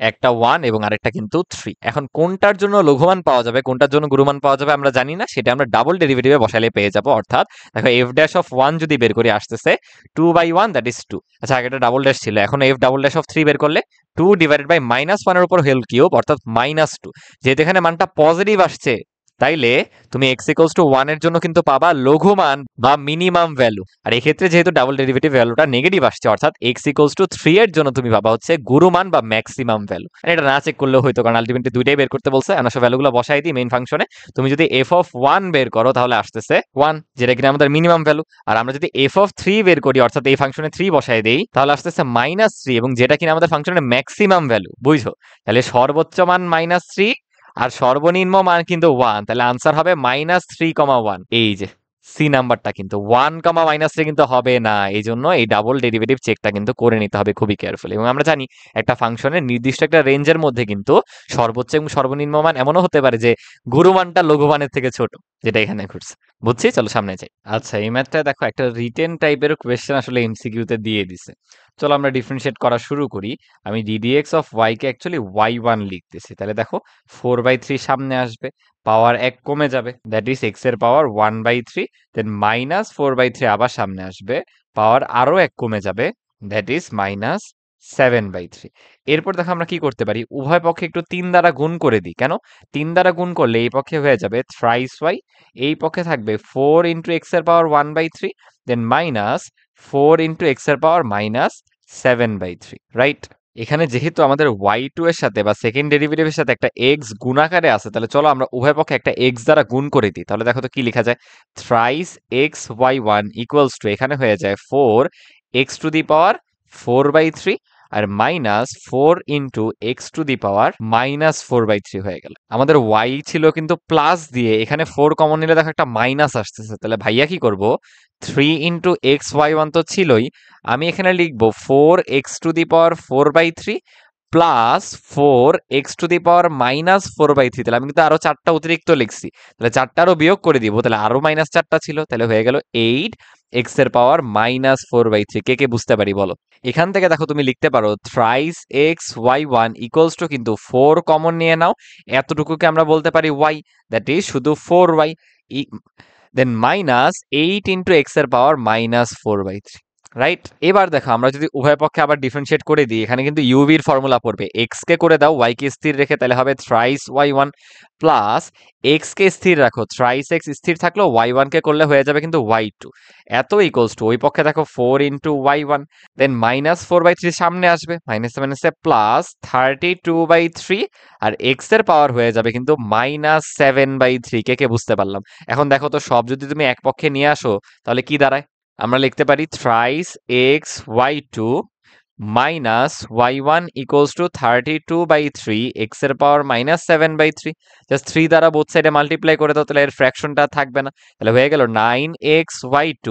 Speaker 1: একটা 1 এবং আরেকটা কিন্তু 3। এখন কোনটার জন্য লঘুমান পাওয়া যাবে, কোনটার জন্য গুরুমান পাওয়া যাবে আমরা জানি না, সেটা আমরা ডাবল ডেরিভেটিভে বসালে পেয়ে যাব। অর্থাৎ দেখো f ড্যাশ অফ 1 যদি বের করি আসতেছে 2/1, দ্যাট ইজ 2। আচ্ছা, আগে এটা ডাবল ড্যাশ ছিল, এখন f ডাবল ড্যাশ অফ 3 বের করলে 2 ডিভাইডেড বাই -1 এর উপর হোল কিউব, অর্থাৎ -2। যেহেতু এখানে মানটা পজিটিভ আসছে, তাইলে তুমি x ইকুয়ালস টু 1 এর জন্য কিন্তু পাবা লঘুমান বা মিনিমাম ভ্যালু। আর এক্ষেত্রে যেহেতু ডাবল ডেরিভেটিভ ভ্যালুটা নেগেটিভ আসছে, অর্থাৎ x ইকুয়ালস টু 3 এর জন্য তুমি পাবা হচ্ছে গুরুমান বা ম্যাক্সিমাম ভ্যালু। এটা না চেক করলেও হয়তো, কারণ আলটিমেটলি দুইটাই বের করতে বলছে। আমরা সব ভ্যালুগুলো বসাই দিই মেইন ফাংশনে। তুমি যদি f অফ 1 বের করো তাহলে আসতেছে 1, যেটা কিনা আমাদের মিনিমাম ভ্যালু। আর আমরা যদি f অফ 3 বের করি, অর্থাৎ এই ফাংশনে 3 বসাই দেই, তাহলে আসতেছে -3, এবং যেটা কিনা আমাদের ফাংশনের ম্যাক্সিমাম ভ্যালু। বুঝছো? তাহলে সর্বোচ্চ মান -3 আর সর্বনিম্ন মান কিন্তু 1, তাহলে আনসার হবে -3,1। এই যে সি নাম্বারটা কিন্তু 1, -3 কিন্তু হবে না। এই জন্য এই ডাবল ডেরিভেটিভ চেকটা কিন্তু করে নিতে হবে খুবই কেয়ারফুলি। এবং আমরা জানি একটা ফাংশনের নির্দিষ্ট একটা রেঞ্জের মধ্যে কিন্তু সর্বোচ্চ এবং সর্বনিম্ন মান এমনও হতে পারে যে গুরুমানটা লঘুমানের থেকে ছোট, যেটা এখানে ঘটছে। বুঝছি? চলো সামনে যাই। আচ্ছা, এই ম্যাথটা দেখো একটা রিটেন টাইপের কোয়েশ্চেন আসলে এমসিকিউতে দিয়ে দিছে। চলো আমরা ডিফারেন্সিয়েট করা শুরু করি। আমি ddx of y K actually y1 লিখতেছি। তাহলে দেখো 4/3 সামনে আসবে, পাওয়ার 1 কমে যাবে, দ্যাট ইজ x এর পাওয়ার 1/3। দেন -4/3 আবার সামনে আসবে, পাওয়ার আরো 1 কমে যাবে, দ্যাট ইজ -7/3। এরপর দেখো আমরা কি করতে পারি, উভয় পক্ষে একটু 3 দ্বারা গুণ করে দিই। কেন? 3 দ্বারা গুণ করলে এই পক্ষে হয়ে যাবে থ্রাইস y, এই পক্ষে থাকবে 4 ইন্টু x এর পাওয়ার 1/3, দেন -4 ইন্টু x এর পাওয়ার -7/3, রাইট? এখানে যেহেতু আমাদের y2 এর সাথে বা সেকেন্ড ডেরিভেটিভের সাথে একটা x গুণাকারে আছে, তাহলে চলো আমরা উভয় পক্ষে একটা x দ্বারা গুণ করে দিই। তাহলে দেখো তো কি লেখা যায়, thrice x y1 equals two, এখানে হয়ে যায় 4x টু দি পাওয়ার 4/3 আর -4 into x to the power -4/3 হয়ে গেল। আমাদের y ছিল কিন্তু প্লাস দিয়ে, এখানে 4 কমন নিলে দেখো একটা মাইনাস আসতেছে। তাহলে ভাইয়া কি করব, 3 ইন্টু এক্স y1 তো ছিলই, আমি এখানে লিখবো 4x টু দি পাওয়ার 4/3 প্লাস 4x টু দি পাওয়ার -4/3। তাহলে আমি কিন্তু আরো 4টা অতিরিক্ত লিখছি, তাহলে 4টা আরো বিয়োগ করে দিব, তাহলে আরো -4টা ছিল, তাহলে হয়ে গেল 8x এর পাওয়ার -4/3। কে কে বুঝতে পারি বলো? এখান থেকে দেখো তুমি লিখতে পারো thrice x y1 equals to, কিন্তু 4 কমন নিয়ে নাও, এতটুকুকে আমরা বলতে পারি y, দ্যাট ইজ শুধু 4y, দেন -8 ইন্টু এক্স এর পাওয়ার -4/3, রাইট? এবার দেখো আমরা যদি উভয় পক্ষে আবার ডিফারেন্সিয়েট করে দিই, এখানে কিন্তু ইউভির ফর্মুলা পড়বে। এক্স কে করে দাও, ওয়াই কে স্থির রেখে, তাহলে হবে থ্রাইস y1 প্লাস এক্স কে স্থির রাখো, থ্রাইস এক্স স্থির থাকলো, y1 কে করলে হয়ে যাবে কিন্তু y2। এত ইকুয়ালস টু ওই পক্ষে দেখো 4 ইন্টু y1, দেন -4/3 সামনে আসবে, মাইনাসে মাইনাসে প্লাস 32/3, আর এক্স এর পাওয়ার হয়ে যাবে কিন্তু -7/3। কে কে বুঝতে পারলাম? এখন দেখো তো সব যদি তুমি এক পক্ষে নিয়ে আসো তাহলে কি দাঁড়ায়, আমরা লিখতে পারি thrice x y2 minus y1 equals two 32/3 x এর পাওয়ার -7/3। জাস্ট 3 দ্বারা বোথ সাইডে মাল্টিপ্লাই করে দাও, তাহলে এর ফ্র্যাকশনটা থাকবে না, তাহলে হয়ে গেল 9x y2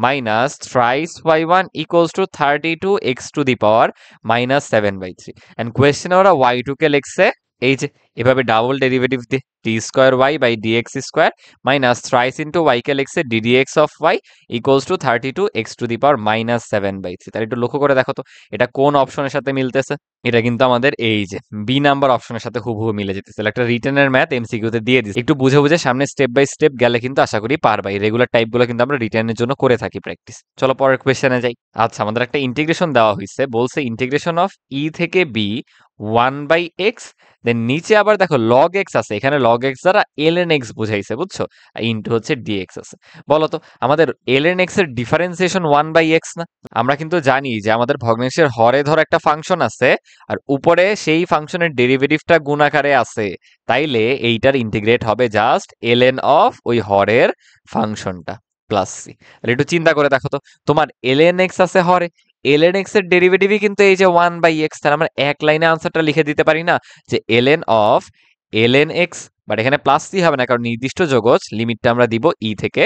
Speaker 1: minus thrice y1 equals to 32x to the power -7/3। And কোয়েশ্চেনে ওরা y2 কে লিখছে এই যে এভাবে ডাবল ডেরিভেটিভ দিয়ে d2y/dx² minus thrice into y কে লিখছে ddx of y equals to 32x to the power -7/3। তাহলে একটু লক্ষ্য করে দেখো তো এটা কোন অপশনের সাথে মিলতেছে। এটা কিন্তু আমাদের এই যে বি নাম্বার অপশনের সাথে হুবহু মিলে যেতেছে। একটা রিটেনের ম্যাথ এমসিকিউতে দিয়ে দিচ্ছে, একটু বুঝে বুঝে সামনে স্টেপ বাই স্টেপ গেলে কিন্তু আশা করি পারবা। এই রেগুলার টাইপগুলো কিন্তু আমরা রিটেনের জন্য করে থাকি প্র্যাকটিস। চলো পরের কোয়েশ্চেনে যাই। আচ্ছা, আমাদের একটা ইন্টিগ্রেশন দেওয়া হয়েছে, বলছে ইন্টিগ্রেশন অফ ই থেকে বি 1/x, দেন নিচে আবার দেখো log x আছে, এখানে log x দ্বারা ln x বুঝাইছে, বুঝছো? ইনটু হচ্ছে dx আছে। বলো তো আমাদের ln x এর ডিফারেন্সিয়েশন 1/x না? আমরা কিন্তু জানি যে আমাদের ভগ্নাংশের হরে ধর একটা ফাংশন আছে, আর উপরে সেই ফাংশনের ডেরিভেটিভটা গুণ আকারে আছে, তাইলে এইটার ইন্টিগ্রেট হবে জাস্ট ln অফ ওই হরের ফাংশনটা প্লাস সি। তাহলে একটু চিন্তা করে দেখো তো, তোমার ln x আছে হরে, ln x এর ডেরিভেটিভই কিন্তু এই যে 1/x, তাহলে আমরা এক লাইনে আনসারটা লিখে দিতে পারি না যে ln of ln x, but এখানে প্লাস সি হবে না, কারণ নির্দিষ্ট যোগজ লিমিটটা আমরা দিব ই থেকে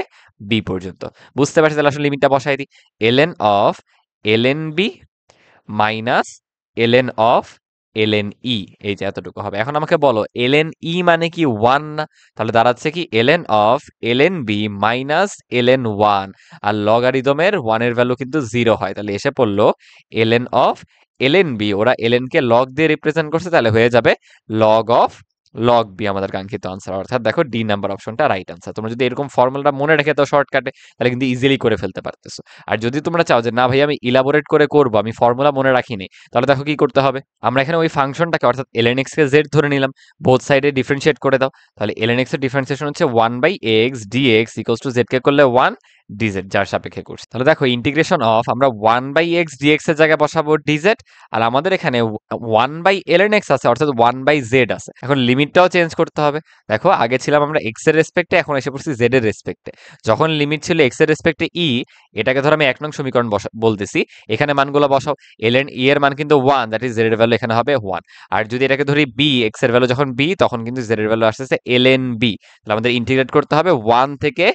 Speaker 1: বি পর্যন্ত। বুঝতে পারছি? তাহলে আসলে লিমিটটা বসাই দিই, ln of ln b minus ln of ln ই, এই যে এতটুকু হবে। এখন আমাকে বলো ln ই মানে কি 1 না? তাহলে দাঁড়াচ্ছে কি ln of ln b minus ln 1, আর লগারিদমের 1 এর ভ্যালু কিন্তু 0 হয়, তাহলে এসে পড়লো ln অফ ln b, ওরা ln কে লগ দিয়ে রিপ্রেজেন্ট করছে, তাহলে হয়ে যাবে লগ অফ লগ বি আমাদের কাঙ্ক্ষিত আনসার। অর্থাৎ দেখো ডি নাম্বার অপশনটা রাইট আনসার। তোমরা যদি এরকম ফর্মুলাটা মনে রেখে তো শর্টকাটে, তাহলে কিন্তু ইজিলি করে ফেলতে পারতেছো। আর যদি তোমরা চাও যে না ভাই আমি ইলাবোরেট করে করবো, আমি ফর্মুলা মনে রাখিনি, তাহলে দেখো কি করতে হবে। আমরা এখানে ওই ফাংশনটাকে অর্থাৎ ln x কে z ধরে নিলাম, বোথ সাইডে ডিফারেন্সিয়েট করে দাও। তাহলে ln x এর ডিফারেন্সিয়েশন হচ্ছে 1/x dx equals to z কে করলে 1 dz, যার সাপেক্ষে করছি। তাহলে দেখো ইন্টিগ্রেশন অফ আমরা 1/x dx এর জায়গায় বসাবো dz, আর আমাদের এখানে 1/ln x আছে, অর্থাৎ 1/z আছে। এখন লিমিটটাও চেঞ্জ করতে হবে। দেখো আগে ছিলাম আমরা x এর রেসপেক্টে, এখন এসে পড়ছি z এর রেসপেক্টে। যখন লিমিট ছিল x এর রেসপেক্টে ই, এটাকে ধর আমি 1 নং সমীকরণ বলতেছি, এখানে মানগুলো বসাও। ln ই এর মান কিন্তু 1, দ্যাট ইজ z এর ভ্যালু এখানে হবে 1। আর যদি এটাকে ধরি b, x এর ভ্যালু যখন b, তখন কিন্তু z এর ভ্যালু আসতেছে ln b। তাহলে আমাদের ইন্টিগ্রেট করতে হবে 1 থেকে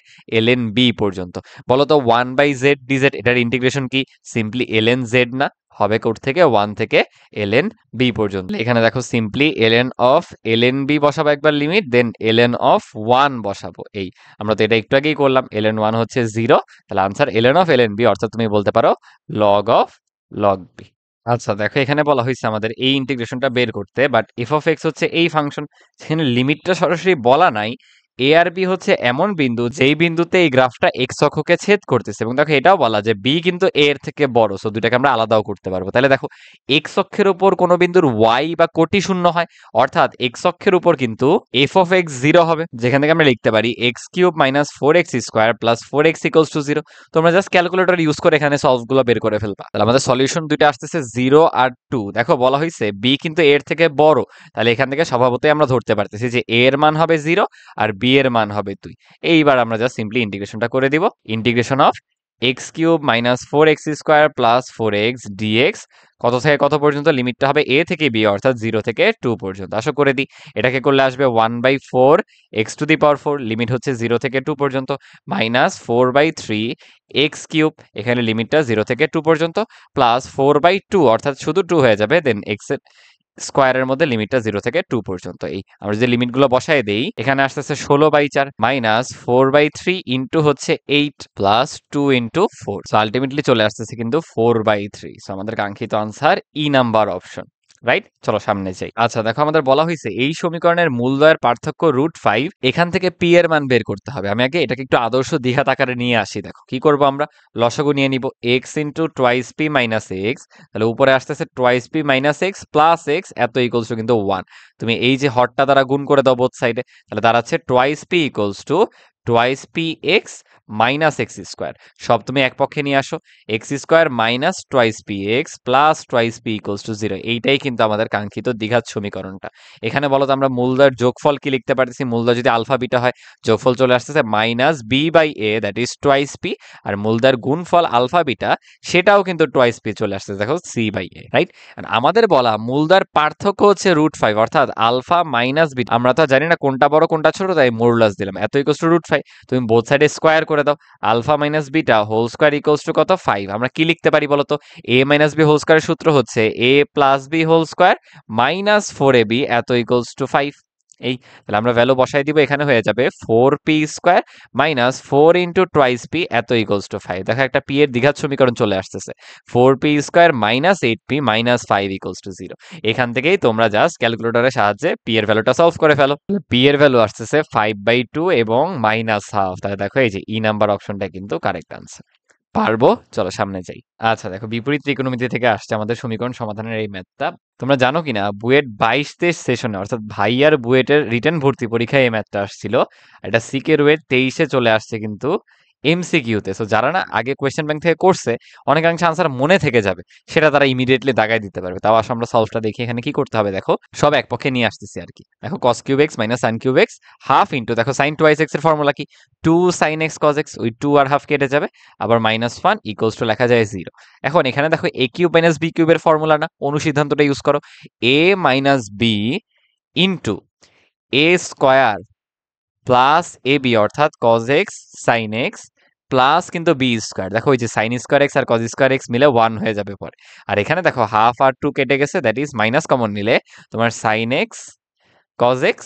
Speaker 1: ln b পর্যন্ত। বলো তো 1/z dz এটার ইন্টিগ্রেশন কি? সিম্পলি ln z না? হবে কোড থেকে 1 থেকে ln b পর্যন্ত। এখানে দেখো simply ln of ln b বসাবো একবার লিমিট, দেন ln অফ 1 বসাবো। এই আমরা তো এটা একটু আগেই করলাম, ln 1 হচ্ছে 0, তাহলে answer ln of ln b, অর্থাৎ তুমি বলতে পারো log অফ log b। আচ্ছা দেখো এখানে বলা হয়েছে আমাদের এই ইন্টিগ্রেশনটা বের করতে, বাট এফ অফ এক্স হচ্ছে এই ফাংশন, সেখানে লিমিটটা সরাসরি বলা নাই। এ আর বি হচ্ছে এমন বিন্দু যেই বিন্দুতে এই গ্রাফটা এক্স অক্ষকে ছেদ করতেছে, এবং দেখো এটাও বলা যে বি কিন্তু এ এর থেকে বড়, সো দুইটাকে আমরা আলাদাও করতে পারবো। তাহলে দেখো এক্স অক্ষের উপর কোনো বিন্দুর ওয়াই বা কোটি শূন্য হয়, অর্থাৎ এক্স অক্ষের উপর কিন্তু এফ অফ এক্স 0 হবে, যেখান থেকে আমরা লিখতে পারি x cube minus 4x square plus 4x equals to 0। তোমরা জাস্ট ক্যালকুলেটর ইউজ করে এখানে সলভ গুলো বের করে ফেলবা। তাহলে আমাদের সলিউশন দুইটা আসতেছে 0 আর 2। দেখো বলা হয়েছে বি কিন্তু এর থেকে বড়, তাহলে এখান থেকে স্বভাবতই আমরা ধরতে পারতেছি যে এ এর মান হবে 0 আর বি এর মান হবে 2। এইবার আমরা জাস্ট সিম্পলি ইন্টিগ্রেশনটা করে দিব। Integration of x cube minus 4x square plus 4x dx, কত থেকে কত পর্যন্ত? লিমিটটা হবে a থেকে b, অর্থাৎ 0 থেকে 2 পর্যন্ত। আশা করে দিই এটাকে করলে আসবে 1/4 x to the power 4, limit হচ্ছে 0 থেকে 2 পর্যন্ত, মাইনাস 4/3 x কিউব, এখানে লিমিটটা 0 থেকে 2 পর্যন্ত, প্লাস 4/2, অর্থাৎ শুধু 2 হয়ে যাবে, দেন x এর স্কোয়ারের মধ্যে লিমিটটা 0 থেকে 2 পর্যন্ত। এই আমরা যদি লিমিটগুলো বসায় দেই, এখানে আসতেছে 16/4 মাইনাস 4/3 ইন্টু হচ্ছে 8 প্লাস 2 ইন্টু 4, সো আলটিমেটলি চলে আসতেছে কিন্তু 4/3। সো আমাদের কাঙ্ক্ষিত answer E number option, right? চলো সামনে যাই। আচ্ছা দেখো আমাদের বলা হয়েছে এই সমীকরণের মূলদ্বয়ের পার্থক্য √5, এখান থেকে পি এর মান বের করতে হবে। আমি আগে এটাকে একটু আদর্শ দ্বিঘাত আকারে নিয়ে আসি। দেখো কি করব, আমরা লসাগু নিয়ে নিব, x into twice P minus x, তাহলে উপরে আসতেছে twice P minus x plus x, এত ইকুয়ালস টু কিন্তু 1। তুমি এই যে হরটা দ্বারা গুণ করে দাও বোথ সাইডে, তাহলে দাঁড়াচ্ছে twice P equals to twice P x minus x square. সব তুমি এক পক্ষে নিয়ে আসো, x square minus twice P x plus twice P equals to 0। এইটাই কিন্তু আমাদের কাঙ্ক্ষিত দ্বিঘাত সমীকরণটা। এখানে বলো তো আমরা মূলদয়ের যোগফল কি লিখতে পারতেছি? মূলদয় যদি আলফা বিটা হয়, যোগফল চলে আসতেছে minus B by A, that is twice P, আর মূলদয়ের গুণফল আলফা বিটা, সেটাও কিন্তু টোয়াইস পি চলে আসতেছে, দেখো সি বাই এ, রাইট? আমাদের বলা মূলদয়ের পার্থক্য হচ্ছে √5, অর্থাৎ আলফা মাইনাস বিটা। আমরা তো জানি না কোনটা বড় কোনটা ছোট, তাই মডুলাস দিলাম, এত ইকুয়ালস টু √5। তুমি বোথ সাইডে স্কোয়ার করে দাও, alpha minus beta whole square equals to কত? 5। আমরা কি লিখতে পারি বলতো? এ মাইনাস বি হোল স্কোয়ারের সূত্র হচ্ছে A plus B whole square minus 4ab এত ইকুয়ালস টু 5। এই তাহলে আমরা ভ্যালু বসাই দিব, এখানে হয়ে যাবে 4p square minus 4 into twice P এত ইকুয়ালস টু 5। দেখো একটা পি এর দ্বিঘাত সমীকরণ চলে আসতেছে, 4p square minus 8p minus 5 equals to 0। এখান থেকেই তোমরা জাস্ট ক্যালকুলেটরের সাহায্যে পি এর ভ্যালুটা সলভ করে ফেলো। পি এর ভ্যালু আসতেছে 5/2 এবং মাইনাস হাফ। তাহলে দেখো এই যে ই নাম্বার অপশনটা কিন্তু কারেক্ট আনসার। পারবো, চলো সামনে যাই। আচ্ছা দেখো, বিপরীত ত্রিকোণমিতি থেকে আসছে আমাদের সমীকরণ সমাধানের এই ম্যাথটা। তোমরা জানো কিনা বুয়েট 22-23 সেশনে, অর্থাৎ ভাইয়ার বুয়েটের রিটেন ভর্তি পরীক্ষায় এই ম্যাথটা আসছিল। এটা সিকে রুয়েট 23-এ চলে আসছে কিন্তু এমসিকিউতে। সো যারা না আগে কোয়েশ্চেন ব্যাংক থেকে করছে, অনেকাংশে আনসার মনে থেকে যাবে, সেটা তারা ইমিডিয়েটলি দাগায় দিতে পারবে। তাও আসলে আমরা সলভটা দেখি এখানে কি করতে হবে। দেখো সব এক পক্ষে নিয়ে আসতেছি আর কি। দেখো cos cube x minus sine cube x half into, দেখো সাইন টুয়াইস এক্স এর ফর্মুলা কি, 2 sin x cos x, ওই 2 আর হাফ কেটে যাবে, আবার -1 ইকুয়ালস টু লেখা যায় 0। এখন এখানে দেখো a কিউব মাইনাস বি কিউবের ফর্মুলা না, অনুসিদ্ধান্তটা ইউজ করো, a minus B into a square plus A B, অর্থাৎ cos x sin x plus কিন্তু বি স্কয়ার। দেখো ওই যে সাইন স্কয়ার এক্স আর cos স্কয়ার এক্স মিলে 1 হয়ে যাবে পরে। আর এখানে দেখো হাফ আর 2 কেটে গেছে, দ্যাট ইজ মাইনাস কমন নিলে তোমার sin x cos x,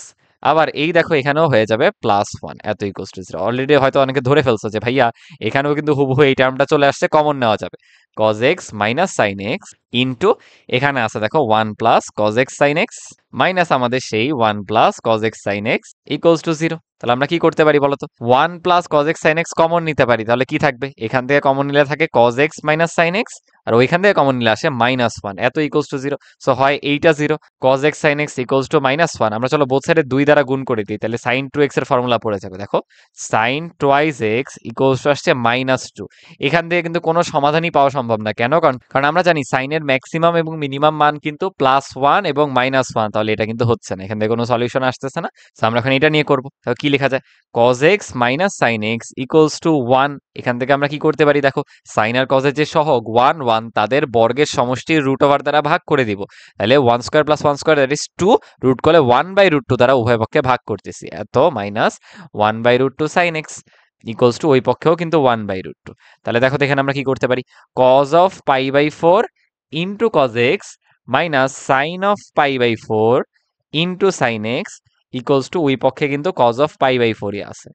Speaker 1: আবার এই দেখো এখানেও হয়ে যাবে +1, এত ইকুয়ালস টু 0। অলরেডি হয়তো অনেকে ধরে ফেলছো যে ভাইয়া এখানেও কিন্তু হুবহু এই টার্মটা চলে আসছে, কমন নেওয়া যাবে, cos x minus sin x into এখানে আছে দেখো 1 plus cos x sin x minus আমাদের সেই 1 plus cos x sin x equals to 0। তাহলে আমরা কি করতে পারি বলতো, 1 plus cos x sin x common নিতে পারি, তাহলে কি থাকবে, এখান থেকে কমন নিলে থাকে cos x minus sin x, আর ওইখান থেকে কমন নিলে আসে -1, এত ইকুয়ালস টু 0। সো হয় এইটা 0, cos x sin x equals to -1। আমরা চলো বোথ সাইডে 2 দ্বারা গুণ করে দিই, তাহলে sin 2x এর ফর্মুলা পড়ে যাবে। দেখো sin twice x equals two আসছে -2। এখান থেকে কিন্তু কোনো সমাধানই পাওয়া সম্ভব না, কেন, কারণ আমরা জানি sin এর ম্যাক্সিমাম এবং মিনিমাম মান কিন্তু +1 এবং -1, তাহলে এটা কিন্তু হচ্ছে না, এখান থেকে কোনো সলিউশন আসতেছে না। সো আমরা এখন এটা নিয়ে করব। তাহলে কি লেখা যায়, cos x minus sin x equals to 1। এখান থেকে আমরা কি করতে পারি, দেখো sin আর cos এর যে সহগ 1 1, তাদের বর্গের সমষ্টির রুট ওভার দ্বারা ভাগ করে দিব। তাহলে 1 square plus 1 square that is 2, root করলে 1/√2 দ্বারা উভয় পক্ষে ভাগ করতেছি, এত minus 1/√2 sin x equals to ওই পক্ষেও কিন্তু 1/√2। তাহলে দেখো এখানে আমরা কি করতে পারি, cos of π/4 into cos x minus sine of π/4 into sine x equals to ওই পক্ষে কিন্তু cos অফ π/4 আছে।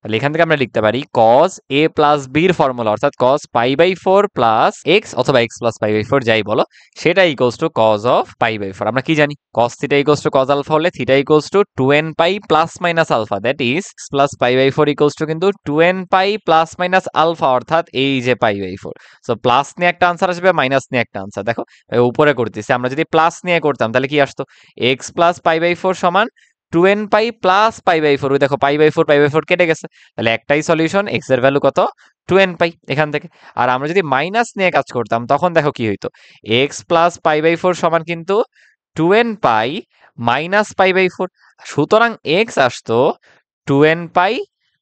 Speaker 1: তাহলে এখান থেকে আমরা লিখতে পারি cos a প্লাস b এর ফর্মুলা, অর্থাৎ cos π/4 প্লাস x অথবা x প্লাস π/4 যাই বলো, সেটা ইকুয়ালস টু cos অফ π/4। আমরা কি জানি, cos theta equals to cos alpha হলে theta equals to 2n pi plus minus alpha, that is x plus π/4 equals to কিন্তু 2n pi plus minus alpha, অর্থাৎ এই যে π/4। সো প্লাস নিয়ে একটা আনসার আসবে, মাইনাস নিয়ে একটা আনসার। দেখো উপরে করতেছি, আমরা যদি প্লাস নিয়ে করতাম তাহলে কি আসতো, x প্লাস π/4 সমান 2n পাই প্লাস π/4। ওই দেখো π/4 কেটে গেছে, তাহলে একটাই সলিউশন, x এর ভ্যালু কত, 2n পাই এখান থেকে। আর আমরা যদি মাইনাস নিয়ে কাজ করতাম তখন দেখো কি হইতো, x প্লাস π/4 সমান কিন্তু 2n পাই মাইনাস π/4। সুতরাং x আসতো 2n পাই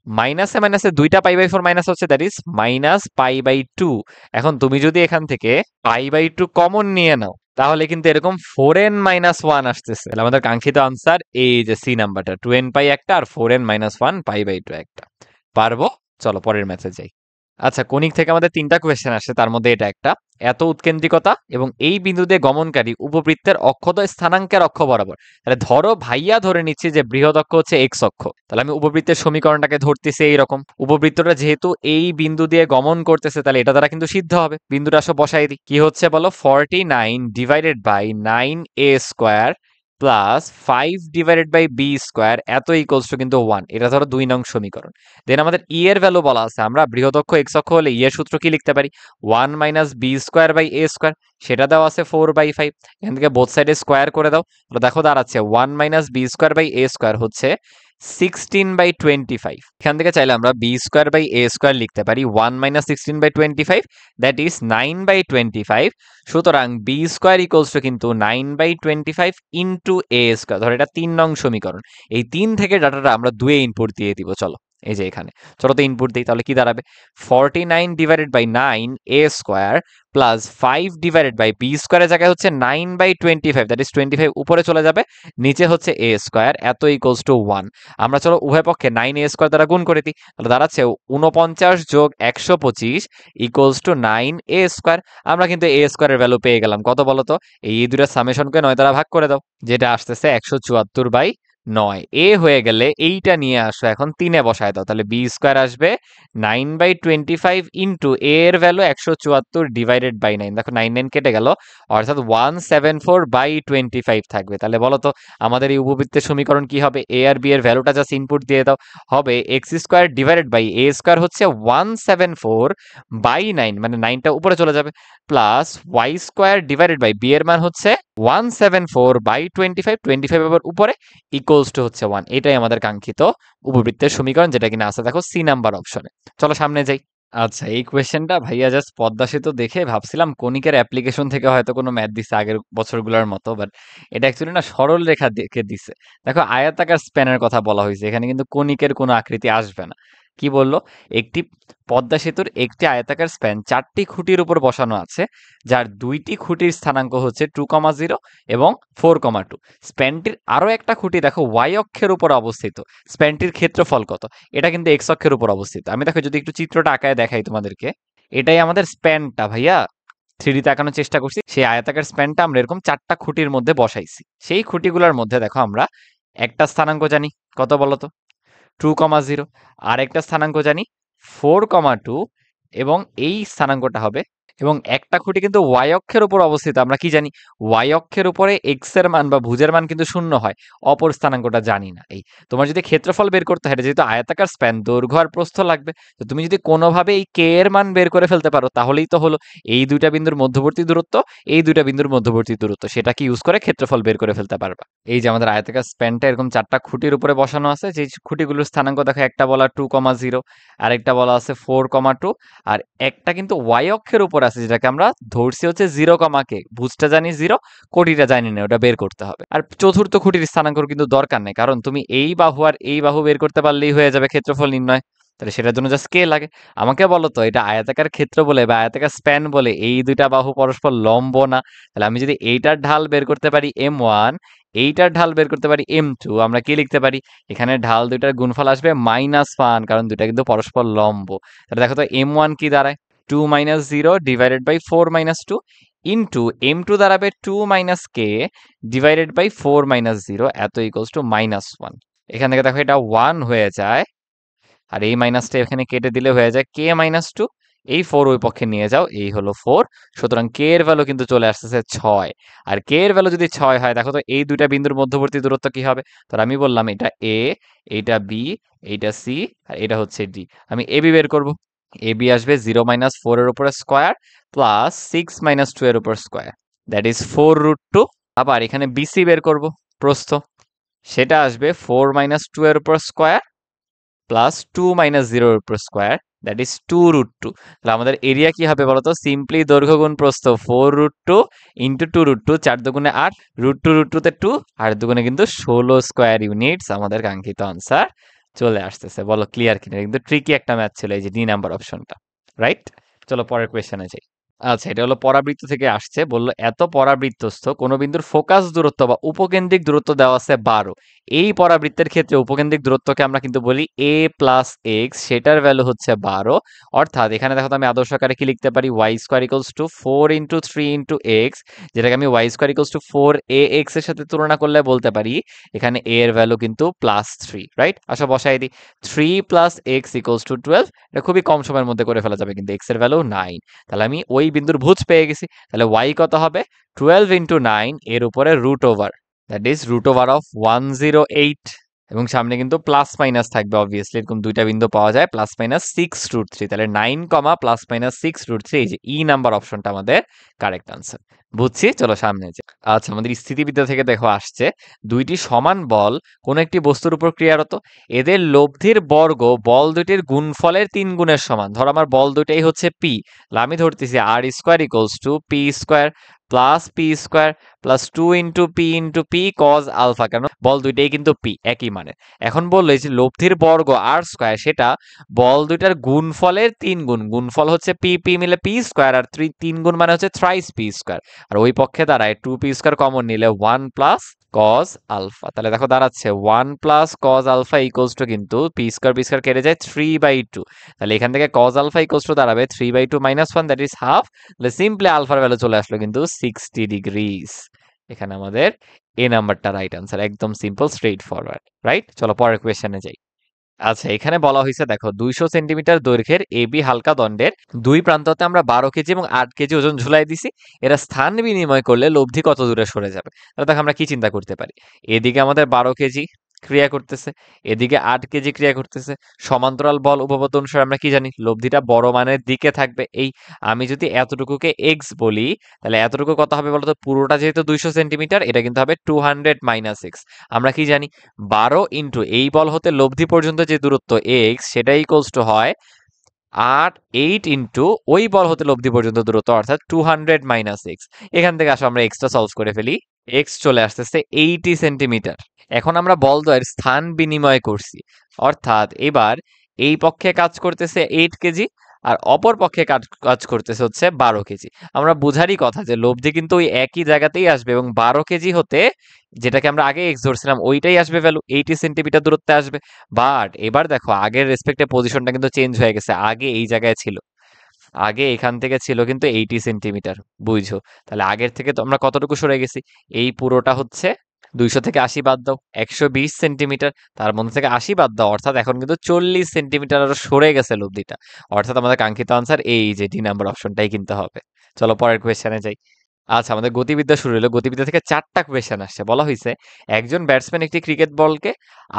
Speaker 1: মাইনাসে মাইনাসে দুইটা π/4 মাইনাস হচ্ছে, দ্যাট ইজ মাইনাস π/2। এখন তুমি যদি এখান থেকে π/2 কমন নিয়ে নাও, তাহলে কিন্তু এরকম 4n মাইনাস 1 আসতেছে। তাহলে আমাদের কাঙ্ক্ষিত আনসার এই যে সি নাম্বারটা, 2n পাই একটা আর 4n মাইনাস 1 π/2 একটা। পারবো, চলো পরের ম্যাথে যাই। আচ্ছা, কনিক থেকে আমাদের 3টা কোয়েশ্চেন আসছে, তার মধ্যে এটা একটা। এত উৎকেন্দ্রিকতা এবং এই বিন্দু দিয়ে গমনকারী উপবৃত্তের অক্ষদ্বয় স্থানাঙ্কের অক্ষ বরাবর। তাহলে ধরো ভাইয়া ধরে নিচ্ছি যে বৃহৎ অক্ষ হচ্ছে এক্স অক্ষ, তাহলে আমি উপবৃত্তের সমীকরণটাকে ধরতেছি এইরকম। উপবৃত্তটা যেহেতু এই বিন্দু দিয়ে গমন করতেছে, তাহলে এটা দ্বারা কিন্তু সিদ্ধ হবে। বিন্দুটা সব বসাই দিই, কি হচ্ছে বলো, 49 divided by 9a square plus 5 divided by B square এত ইকুয়ালস টু কিন্তু 1। এটা ধরো 2 নং সমীকরণ। দেন আমাদের ই এর ভ্যালু বলা আছে, আমরা বৃহৎ অক্ষ এক্স অক্ষ হলে ই এর সূত্র কি লিখতে পারি, 1 minus B square by A square, সেটা দেওয়া আছে 4/5। এখান থেকে বোথ সাইডে স্কোয়ার করে দাও, তাহলে দেখো দাঁড়াচ্ছে 1 minus B square by A square হচ্ছে 16/25। এখান থেকে চাইলে আমরা B square by A square লিখতে পারি 1 মাইনাস 16/25, দ্যাট ইজ 9/25। সুতরাং বি স্কোয়ার ইকুয়ালস টু কিন্তু 9/25 ইন্টু এ স্কোয়ার। ধর এটা 3 নং সমীকরণ, এই 3 থেকে ডাটাটা আমরা 2 এ ইনপুট দিয়ে দিব। চলো এই যে এখানে, চলো তো ইনপুট দিই, তাহলে কি দাঁড়াবে, 49 divided by 9 A square plus 5 divided by B স্কোয়ারের জায়গায় হচ্ছে 9/25, দ্যাট ইজ 25 উপরে চলে যাবে, নিচে হচ্ছে এ স্কোয়ার, এত ইকুয়ালস টু 1। আমরা চলো উভয় পক্ষে 9 এ স্কোয়ার দ্বারা গুণ করে দিই, তাহলে দাঁড়াচ্ছে 49 যোগ 125 ইকুয়ালস টু 9 এ স্কোয়ার। আমরা কিন্তু এ স্কোয়ারের ভ্যালু পেয়ে গেলাম, কত বলো তো, এই দুইটা সামেশনকে 9 দ্বারা ভাগ করে দাও, যেটা আসতেছে 174/9। 9 এ হয়ে গেলে এইটা নিয়ে আসো এখন 3 এ বসায় দাও, তাহলে বি স্কয়ার আসবে 9/25 ইন্টু এ এর ভ্যালু 174 ডিভাইডেড বাই 9, দেখো 9 9 কেটে গেল, অর্থাৎ 174/25 থাকবে। তাহলে বলো তো আমাদের এই উপবৃত্তের সমীকরণ কি হবে? এ আর বি এর ভ্যালুটা জাস্ট ইনপুট দিয়ে দাও, হবে X square divided by A square হচ্ছে 174/9, মানে 9টা উপরে চলে যাবে, plus Y square divided by B এর মান হচ্ছে 174/25, 25 আবার উপরে ইকুয়ালস টু হচ্ছে 1। এটাই আমাদের কাঙ্ক্ষিত উপবৃত্তের সমীকরণ, যেটা কিনা আছে দেখো সি নাম্বার অপশনে। চলো সামনে যাই। আচ্ছা, এই কোয়েশ্চেনটা ভাইয়া জাস্ট পদ্মা সেতু দেখে ভাবছিলাম কণিকের অ্যাপ্লিকেশন থেকে হয়তো কোনো ম্যাথ দিছে আগের বছরগুলোর মতো, বাট এটা অ্যাকচুয়ালি না সরল রেখা দেখে দিছে। দেখো আয়তাকার স্প্যানের কথা বলা হয়েছে, এখানে কিন্তু কণিকের কোনো আকৃতি আসবে না। কি বললো? একটি পদ্মা সেতুর একটি আয়তাকার স্প্যান 4টি খুঁটির উপর বসানো আছে, যার 2টি খুঁটির স্থানাঙ্ক হচ্ছে 2,0 এবং 4,2। স্প্যানটির আরো একটা খুঁটি দেখো ওয়াই অক্ষের উপর অবস্থিত, স্প্যানটির ক্ষেত্রফল কত? এটা কিন্তু এক্স অক্ষের উপর অবস্থিত। আমি দেখো যদি একটু চিত্রটা আঁকায় দেখাই তোমাদেরকে, এটাই আমাদের স্প্যানটা ভাইয়া, থ্রিডি তাকানোর চেষ্টা করছি। সেই আয়তাকার স্প্যানটা আমরা এরকম 4টা খুঁটির মধ্যে বসাইছি। সেই খুঁটিগুলোর মধ্যে দেখো আমরা একটা স্থানাঙ্ক জানি, কত বলতো? 2,0। আর একটা স্থানাঙ্ক জানি 4,2, এবং এই স্থানাঙ্কটা হবে, এবং একটা খুঁটি কিন্তু ওয়াই অক্ষের উপর অবস্থিত। আমরা কি জানি? ওয়াই অক্ষের উপরে এক্স এর মান বা ভুজের মান কিন্তু 0 হয়, অপর স্থানাঙ্কটা জানি না। এই তোমার যদি ক্ষেত্রফল বের করতে হয়, যেহেতু আয়তাকার স্প্যান, দৈর্ঘ্য আর প্রস্থ লাগবে, তো তুমি যদি কোনোভাবে এই কে এর মান বের করে ফেলতে পারো, তাহলেই তো হলো। এই দুইটা বিন্দুর মধ্যবর্তী দূরত্ব, এই দুইটা বিন্দুর মধ্যবর্তী দূরত্ব, সেটাকে ইউজ করে ক্ষেত্রফল বের করে ফেলতে পারবা। এই যে আমাদের আয়তাকার স্প্যানটা এরকম 4টা খুঁটির উপরে বসানো আছে, যে খুঁটিগুলোর স্থানাঙ্ক দেখো, একটা বলা 2,0, আরেকটা বলা আছে 4,2, আর একটা কিন্তু ওয়াই অক্ষের উপর আছে, যেটাকে আমরা ধরছি হচ্ছে 0, ভুজটা জানি 0, কোটিটা জানি না, ওটা বের করতে হবে। আর চতুর্থ খুঁটির স্থানাঙ্কর কিন্তু দরকার নেই, কারণ তুমি এই বাহু আর এই বাহু বের করতে পারলেই হয়ে যাবে ক্ষেত্রফল নির্ণয়। তাহলে সেটার জন্য জাস্ট কে লাগে? আমাকে বলো তো এটা আয়তাকার ক্ষেত্র বলে বা আয়তাকার স্প্যান বলে এই দুইটা বাহু পরস্পর লম্ব না? তাহলে আমি যদি এইটার ঢাল বের করতে পারি m1, এইটার ঢাল বের করতে পারি m2, আমরা কি লিখতে পারি? এখানে ঢাল দুইটার গুণফল আসবে -1, কারণ দুইটা কিন্তু পরস্পর লম্ব। তাহলে দেখো তো m1 কি দাঁড়ায়? 2 - 0 ডিভাইডেড বাই 4 - 2 ইন্টু m2 দাঁড়াবে 2 - k ডিভাইডেড বাই 4 - 0, এত ইকুয়ালস টু -1। এখান থেকে দেখো এটা 1 হয়ে যায়, আর এই মাইনাসটা এখানে কেটে দিলে হয়ে যায় k-2। এই 4 ওই পক্ষে নিয়ে যাও, এই হলো 4। সুতরাং k এর ভ্যালু কিন্তু চলে আসতেছে 6। আর k এর ভ্যালু যদি 6 হয়, দেখো তো এই দুইটা বিন্দুর মধ্যবর্তী দূরত্ব কি হবে? তো আমি বললাম এটা a, এইটা b, এইটা c, আর এটা হচ্ছে d। আমি ab বের করব। ab আসবে 0 - 4 এর উপর স্কয়ার প্লাস 6 - 2 এর উপর স্কয়ার, দ্যাট ইজ 4√2। আবার এখানে bc বের করব, প্রস্থ, সেটা আসবে 4 - 2 এর উপর স্কয়ার প্লাস 2 - 0 এর উপর স্কয়ার, দ্যাট ইজ 2√2। তাহলে আমাদের এরিয়া কি হবে বলতো? সিম্পলি দৈর্ঘ্য গুণ প্রস্থ, 4√2 ইন্টু 2√2, 4 দুগুণে 8, √2 তে 2, আর দুগুণে কিন্তু 16 স্কয়ার ইউনিটস। আমাদের কাঙ্ক্ষিত আনসার চলে আসতেছে। বলো ক্লিয়ার কিনা? কিন্তু ট্রিকি একটা ম্যাথ ছিল এই যে ডি নাম্বার অপশনটা, রাইট? চলো পরের কোয়েশ্চেনে যাই। আচ্ছা, এটা হলো পরাবৃত্ত থেকে আসছে। বললো এত পরাবৃত্তস্থ কোন বিন্দুর ফোকাস দূরত্ব বা উপকেন্দ্রিক দূরত্ব দেওয়া আছে 12। এই পরাবৃত্তের ক্ষেত্রে উপকেন্দ্রিক দূরত্বকে আমরা কিন্তু বলি a প্লাস এক্স, সেটার ভ্যালু হচ্ছে 12। অর্থাৎ এখানে দেখো তো আমি আদর্শ আকারে কি লিখতে পারি? Y square equals to 4 into 3 into X, যেটাকে আমি Y square equals two 4ax এর সাথে তুলনা করলে বলতে পারি এখানে a এর ভ্যালু কিন্তু +3, রাইট? আসো বসাই দিই। 3 প্লাস এক্স ইকুয়ালস টু 12, এটা খুবই কম সময়ের মধ্যে করে ফেলা যাবে, কিন্তু এক্স এর ভ্যালু 9। তাহলে আমি ওই বিন্দুর ভুজ পেয়ে গেছি। তাহলে y কত হবে? 12 ইন্টু 9 এর উপরে root over, that is root over of 108। এবং সামনে কিন্তু প্লাস মাইনাস থাকবে, অবভিয়াসলি এরকম দুইটা বিন্দু পাওয়া যায়, +-6√3। তাহলে 9, +-6√3, এই যে ই নাম্বার অপশনটা আমাদের কারেক্ট আনসার। বুঝছি, চলো সামনে যাই। আচ্ছা, আমাদের স্থিতিবিদ্যা থেকে দেখো আসছে, দুইটি সমান বল কোন একটি বস্তুর উপর ক্রিয়ারত, এদের লব্ধির বর্গ বল দুটির গুণফলের 3 গুণের সমান। ধর আমার বল দুটাই হচ্ছে পি, আমি ধরতেছি R square equals to P square plus P square plus 2 into P cos alpha. কেন? বল দুইটাই কিন্তু পি, একই মানে। এখন বললো যে লব্ধির বর্গ আর স্কোয়ার, সেটা বল দুইটার গুণফলের 3 গুণ। গুণফল হচ্ছে পি পি মিলে পি স্কোয়ার, আর 3 গুণ মানে হচ্ছে থ্রাইস পি স্কোয়ার। আর ওই পক্ষে দাঁড়ায় 2p স্কোয়ার কমন নিলে 1 প্লাস কজ আলফা। তাহলে দেখো দাঁড়াচ্ছে 1 plus cos alpha equals to, কিন্তু পি স্কোয়ার কেটে যায় 3/2। তাহলে এখান থেকে কজ আলফা ইকুয়ালস টু দাঁড়াবে 3/2 - 1, দ্যাট ইজ হাফ। তাহলে সিম্পলি আলফার ভ্যালু চলে আসলো কিন্তু 60 ডিগ্রিজ। এখানে আমাদের এ নাম্বারটা রাইট আনসার, একদম সিম্পল স্ট্রেইট ফরওয়ার্ড। রাইট, চলো পরের কোয়েশ্চেনে যাই। আচ্ছা, এখানে বলা হয়েছে দেখো 200 সেন্টিমিটার দৈর্ঘ্যের এবি হালকা দণ্ডের দুই প্রান্ততে আমরা 12 কেজি এবং 8 কেজি ওজন ঝুলাই দিছি। এরা স্থান বিনিময় করলে লব্ধি কত দূরে সরে যাবে? তাহলে দেখো আমরা কি চিন্তা করতে পারি। এদিকে আমাদের 12 কেজি ক্রিয়া করতেছে, এদিকে 8 কেজি ক্রিয়া করতেছে। সমান্তরাল বল উপপাদ্য অনুসারে আমরা কি জানি, লব্ধিটা বড় মানের দিকে থাকবে। এই আমি যদি এতটুকুকে এক্স বলি, তাহলে এতটুকু কত হবে বলতো? পুরোটা যেহেতু 200 সেন্টিমিটার, এটা কিন্তু হবে 200 মাইনাস এক্স। আমরা কি জানি, 12 ইন্টু এই বল হতে লব্ধি পর্যন্ত যে দূরত্ব এক্স, সেটা ইকুয়ালস টু হয় 8 ইন্টু ওই বল হতে লব্ধি পর্যন্ত দূরত্ব, অর্থাৎ 200 মাইনাস এক্স। এখান থেকে আসো আমরা এক্সটা সলভ করে ফেলি। এক্স চলে আসতেছে 80 সেন্টিমিটার। এখন আমরা বল দ্বয়ের স্থান বিনিময় করছি, অর্থাৎ এবার এই পক্ষে কাজ করতেছে 8 কেজি, আর অপর পক্ষে কাজ কাজ করতেছে হচ্ছে 12 কেজি। আমরা বুঝারই কথা যে লব্ধি কিন্তু ওই একই জায়গাতেই আসবে, এবং 12 কেজি হতে যেটাকে আমরা আগে এক্স ধরছিলাম ওইটাই আসবে ভ্যালু, 80 সেন্টিমিটার দূরত্বে আসবে। বাট এবার দেখো আগের রেসপেক্টে পজিশনটা কিন্তু চেঞ্জ হয়ে গেছে। আগে এই জায়গায় ছিল, আগে এখান থেকে ছিল কিন্তু 80 সেন্টিমিটার, বুঝছো? তাহলে আগের থেকে তো আমরা কতটুকু সরে গেছি? এই পুরোটা হচ্ছে 200 থেকে 80 বাদ দাও, 120 সেন্টিমিটার। তার মধ্যে থেকে 80 বাদ দাও, অর্থাৎ এখন কিন্তু 40 সেন্টিমিটার আরো সরে গেছে লব্ধিটা। অর্থাৎ আমাদের কাঙ্ক্ষিত আনসার এই যে ডি নাম্বার অপশনটাই কিনতে হবে। চলো পরের কোয়েশ্চেনে যাই। আচ্ছা, আমাদের গতিবিদ্যা শুরু হলো। গতিবিদ্যা থেকে 4টা কোয়েশ্চেন আসছে। বলা হয়েছে একজন ব্যাটসম্যান একটি ক্রিকেট বলকে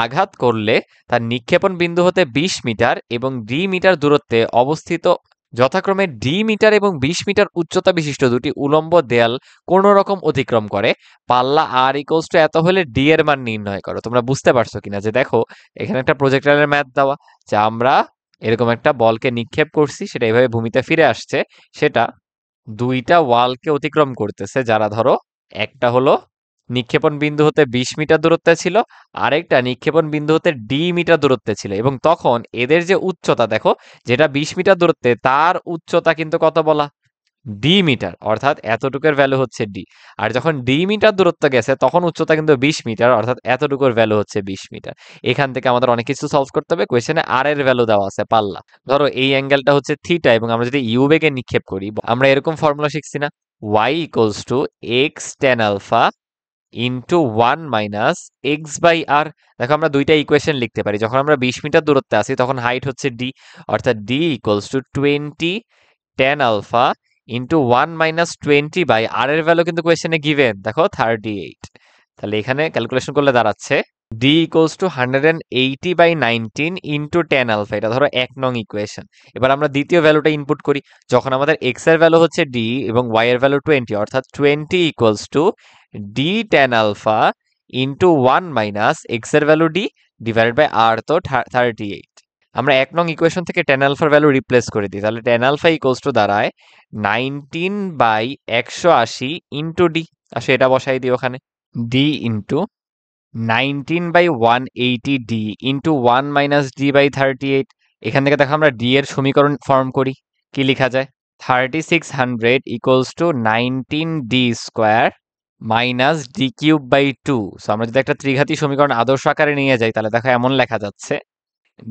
Speaker 1: আঘাত করলে তার নিক্ষেপণ বিন্দু হতে 20 মিটার এবং ডি মিটার দূরত্বে অবস্থিত যথাক্রমে ডি মিটার এবং 20 মিটার উচ্চতা বিশিষ্ট দুটি উলম্ব দেয়াল কোন রকম অতিক্রম করে, পাল্লা আর ইকুয়ালস টু এত হলে ডি এর মান নির্ণয় করো। তোমরা বুঝতে পারছো কিনা যে দেখো এখানে একটা প্রজেক্টাইলের ম্যাথ দেওয়া, যে আমরা এরকম একটা বলকে নিক্ষেপ করছি, সেটা এভাবে ভূমিতে ফিরে আসছে, সেটা দুইটা ওয়ালকে অতিক্রম করতেছে, যারা ধরো একটা হলো নিক্ষেপণ বিন্দু হতে 20 মিটার দূরত্বে ছিল, আরেকটা নিক্ষেপণ বিন্দু হতে ডি মিটার দূরত্বে ছিল, এবং তখন এদের যে উচ্চতা দেখো, যেটা 20 মিটার দূরত্বে তার উচ্চতা কিন্তু কত বলা? ডি মিটার, অর্থাৎ এতটুকুর ভ্যালু হচ্ছে ডি। আর যখন ডি মিটার দূরত্ব গেছে তখন উচ্চতা কিন্তু 20 মিটার, অর্থাৎ এতটুকুর ভ্যালু হচ্ছে 20 মিটার। এখান থেকে আমাদের অনেক কিছু সলভ করতে হবে। কোয়েশ্চেনে আর এর ভ্যালু দেওয়া আছে পাল্লা। ধরো এই অ্যাঙ্গেলটা হচ্ছে থিটা, এবং আমরা যদি ইউ বেগে নিক্ষেপ করি, আমরা এরকম ফর্মুলা শিখছি না, y equals to x tan alpha into 1 minus x by R. দেখো আমরা দুইটা ইকুয়েশন লিখতে পারি। যখন আমরা 20 মিটার দূরত্বে আছি তখন হাইট হচ্ছে ডি, অর্থাৎ D equals to 20 ten alpha into 1 minus 20 by R এর ভ্যালু কিন্তু কোয়েশ্চেনে গিভেন, দেখো 38। তাহলে এখানে ক্যালকুলেশন করলে দাঁড়াচ্ছে D equals to 180 by 19 into 10 alpha. এটা ধরো 1 নং ইকুয়েশন। এবার আমরা দ্বিতীয় ভ্যালুটা ইনপুট করি। যখন আমাদের এক্স এর ভ্যালু হচ্ছে ডি এবং ওয়াই এর ভ্যালু 20, অর্থাৎ 20 equals to D 10 alpha into 1 minus X এর value D divided by R, তো 38। আমরা 1 নং ইকুয়েশন থেকে 10 আলফার ভ্যালু রিপ্লেস করে দিই, তাহলে 10 আলফা ইকুয়ালস টু দাঁড়ায় 19 বাই 180 ইন্টু ডি। আসলে এটা বসাই দিই ওখানে, D into 19 by 180 D into 1 minus D by 38। এখান থেকে দেখো আমরা ডি এর সমীকরণ ফর্ম করি। কি লেখা যায়? 3600 equals to 19 D square minus D cube by 2। So আমরা যদি একটা ত্রিঘাতী সমীকরণ আদর্শ আকারে নিয়ে যাই, তাহলে দেখো এমন লেখা যাচ্ছে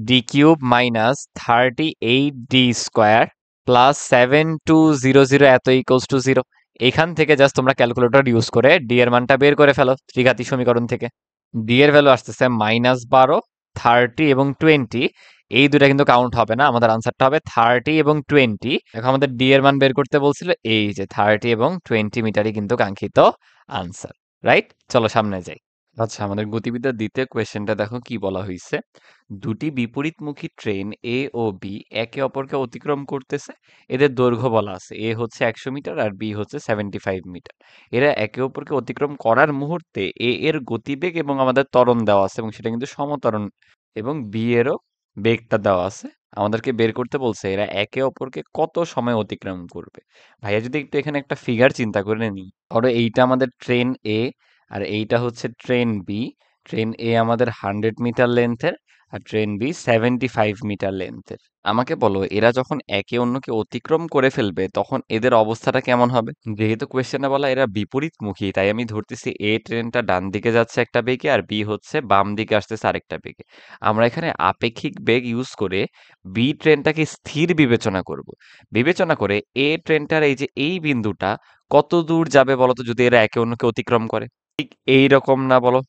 Speaker 1: D cube minus 38 D square plus 7200 এত ইকুয়ালস টু 0। এখান থেকে জাস্ট তোমরা ক্যালকুলেটর ইউজ করে ডি এর মানটা বের করে ফেলো ত্রিঘাতী সমীকরণ থেকে। ডি এর ভ্যালু আসতেছে -12, 30 এবং 20। এই দুটা কিন্তু কাউন্ট হবে না, আমাদের আনসারটা হবে 30 এবং 20। এখন আমাদের ডি এর মান বের করতে বলছিল, এই যে 30 এবং 20 মিটারই কিন্তু কাঙ্ক্ষিত আনসার। রাইট, চলো সামনে যাই। আচ্ছা, আমাদের গতিবিদ্যার দ্বিতীয় কোয়েশ্চেনটা দেখো কি বলা হয়েছে। দুটি বিপরীতমুখী ট্রেন এ ও বি একে অপরকে অতিক্রম করতেছে। এদের দৈর্ঘ্য বলা আছে, এ হচ্ছে 100 মিটার আর বি হচ্ছে 75 মিটার। এরা একে অপরকে অতিক্রম করার মুহূর্তে এ এর গতিবেগ এবং আমাদের ত্বরণ দেওয়া আছে, এবং সেটা কিন্তু সমত্বরণ, এবং বি এরও বেগটা দেওয়া আছে। আমাদেরকে বের করতে বলছে এরা একে অপরকে কত সময় অতিক্রম করবে। ভাইয়া যদি একটু এখানে একটা ফিগার চিন্তা করে নিই, ধরো এইটা আমাদের ট্রেন এ, আর এইটা হচ্ছে ট্রেন বি। ট্রেন এ আমাদের 100 মিটার লেন্থের, আর ট্রেন বি 75 মিটার লেন্থের। আমাকে বলো এরা যখন একে অন্যকে অতিক্রম করে ফেলবে তখন এদের অবস্থাটা কেমন হবে? যেহেতু কোয়েশ্চেনে বলা এরা বিপরীতমুখী, তাই আমি ধরতেছি এ ট্রেনটা ডান দিকে যাচ্ছে একটা বেগে, আর বি হচ্ছে বাম দিকে আসতেছে আরেকটা বেগে। আমরা এখানে আপেক্ষিক বেগ ইউজ করে বি ট্রেনটাকে স্থির বিবেচনা করব। বিবেচনা করে এ ট্রেনটার এই যে এই বিন্দুটা কত দূর যাবে বলতো যদি এরা একে অন্যকে অতিক্রম করে? ঠিক এইরকম না বলো?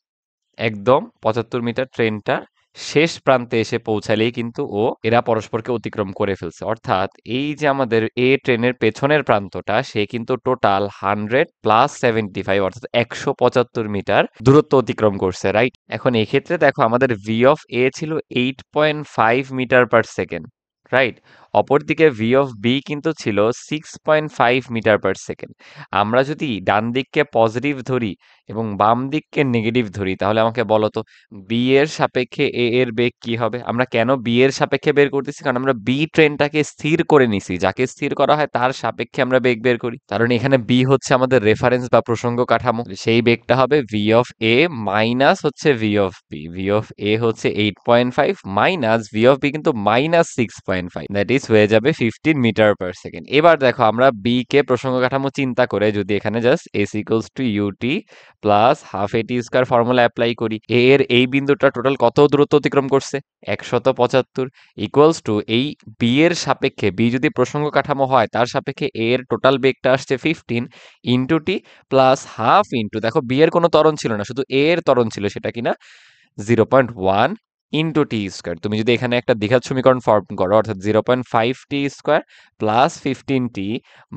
Speaker 1: একদম ৭৫ মিটার ট্রেনটা শেষ প্রান্তে এসে পৌঁছালেই কিন্তু এরা পরস্পরকে অতিক্রম করে ফেলছে। অর্থাৎ এই যে আমাদের ট্রেনের পেছনের প্রান্তটা সে কিন্তু টোটাল 100 প্লাস 75 অর্থাৎ ১৭৫ মিটার দূরত্ব অতিক্রম করছে, রাইট? এখন এক্ষেত্রে দেখো আমাদের ভি অফ এ ছিল 8.5 মিটার পার সেকেন্ড, রাইট? অপরদিকে ভি অফ বি কিন্তু ছিল 6.5 মিটার পার সেকেন্ড। আমরা যদি ডান দিককে পজিটিভ ধরি এবং বাম দিককে নেগেটিভ ধরি তাহলে আমাকে বলো তো বি এর সাপেক্ষে এ এর বেগ কি হবে? আমরা কেন বি এর সাপেক্ষে বের করতেছি? কারণ আমরা বি ট্রেনটাকে স্থির করে নিছি। যাকে স্থির করা হয় তার সাপেক্ষে আমরা বেগ বের করি। কারণ এখানে বি হচ্ছে আমাদের রেফারেন্স বা প্রসঙ্গ কাঠামো। সেই বেগটা হবে ভি অফ এ মাইনাস হচ্ছে V of B. V of A হচ্ছে 8.5 মাইনাস ভি অফ বি কিন্তু মাইনাস 6.5, দ্যাট ইজ হয়ে যাবে 15 মিটার পার সেকেন্ড। এবার দেখো আমরা বি কে প্রসঙ্গ কাঠামো চিন্তা করে যদি এখানে just S equals to UT plus half AT square formula apply করি, এ এর এই বিন্দুটা টোটাল কত দূরত্ব অতিক্রম করছে? ১৭৫ ইকুয়ালস টু এই বি এর সাপেক্ষে, বি যদি প্রসঙ্গ কাঠামো হয় তার সাপেক্ষে এ এর টোটাল বেগটা আসছে 15 into T plus half into, দেখো বি এর কোনো ত্বরণ ছিল না, শুধু এ এর ত্বরণ ছিল, সেটা কিনা 0.1 ইন্টু টি স্কোয়ার। তুমি যদি এখানে একটা দ্বিঘাত সমীকরণ ফর্ম করো অর্থাৎ 0.5 t square plus 15 t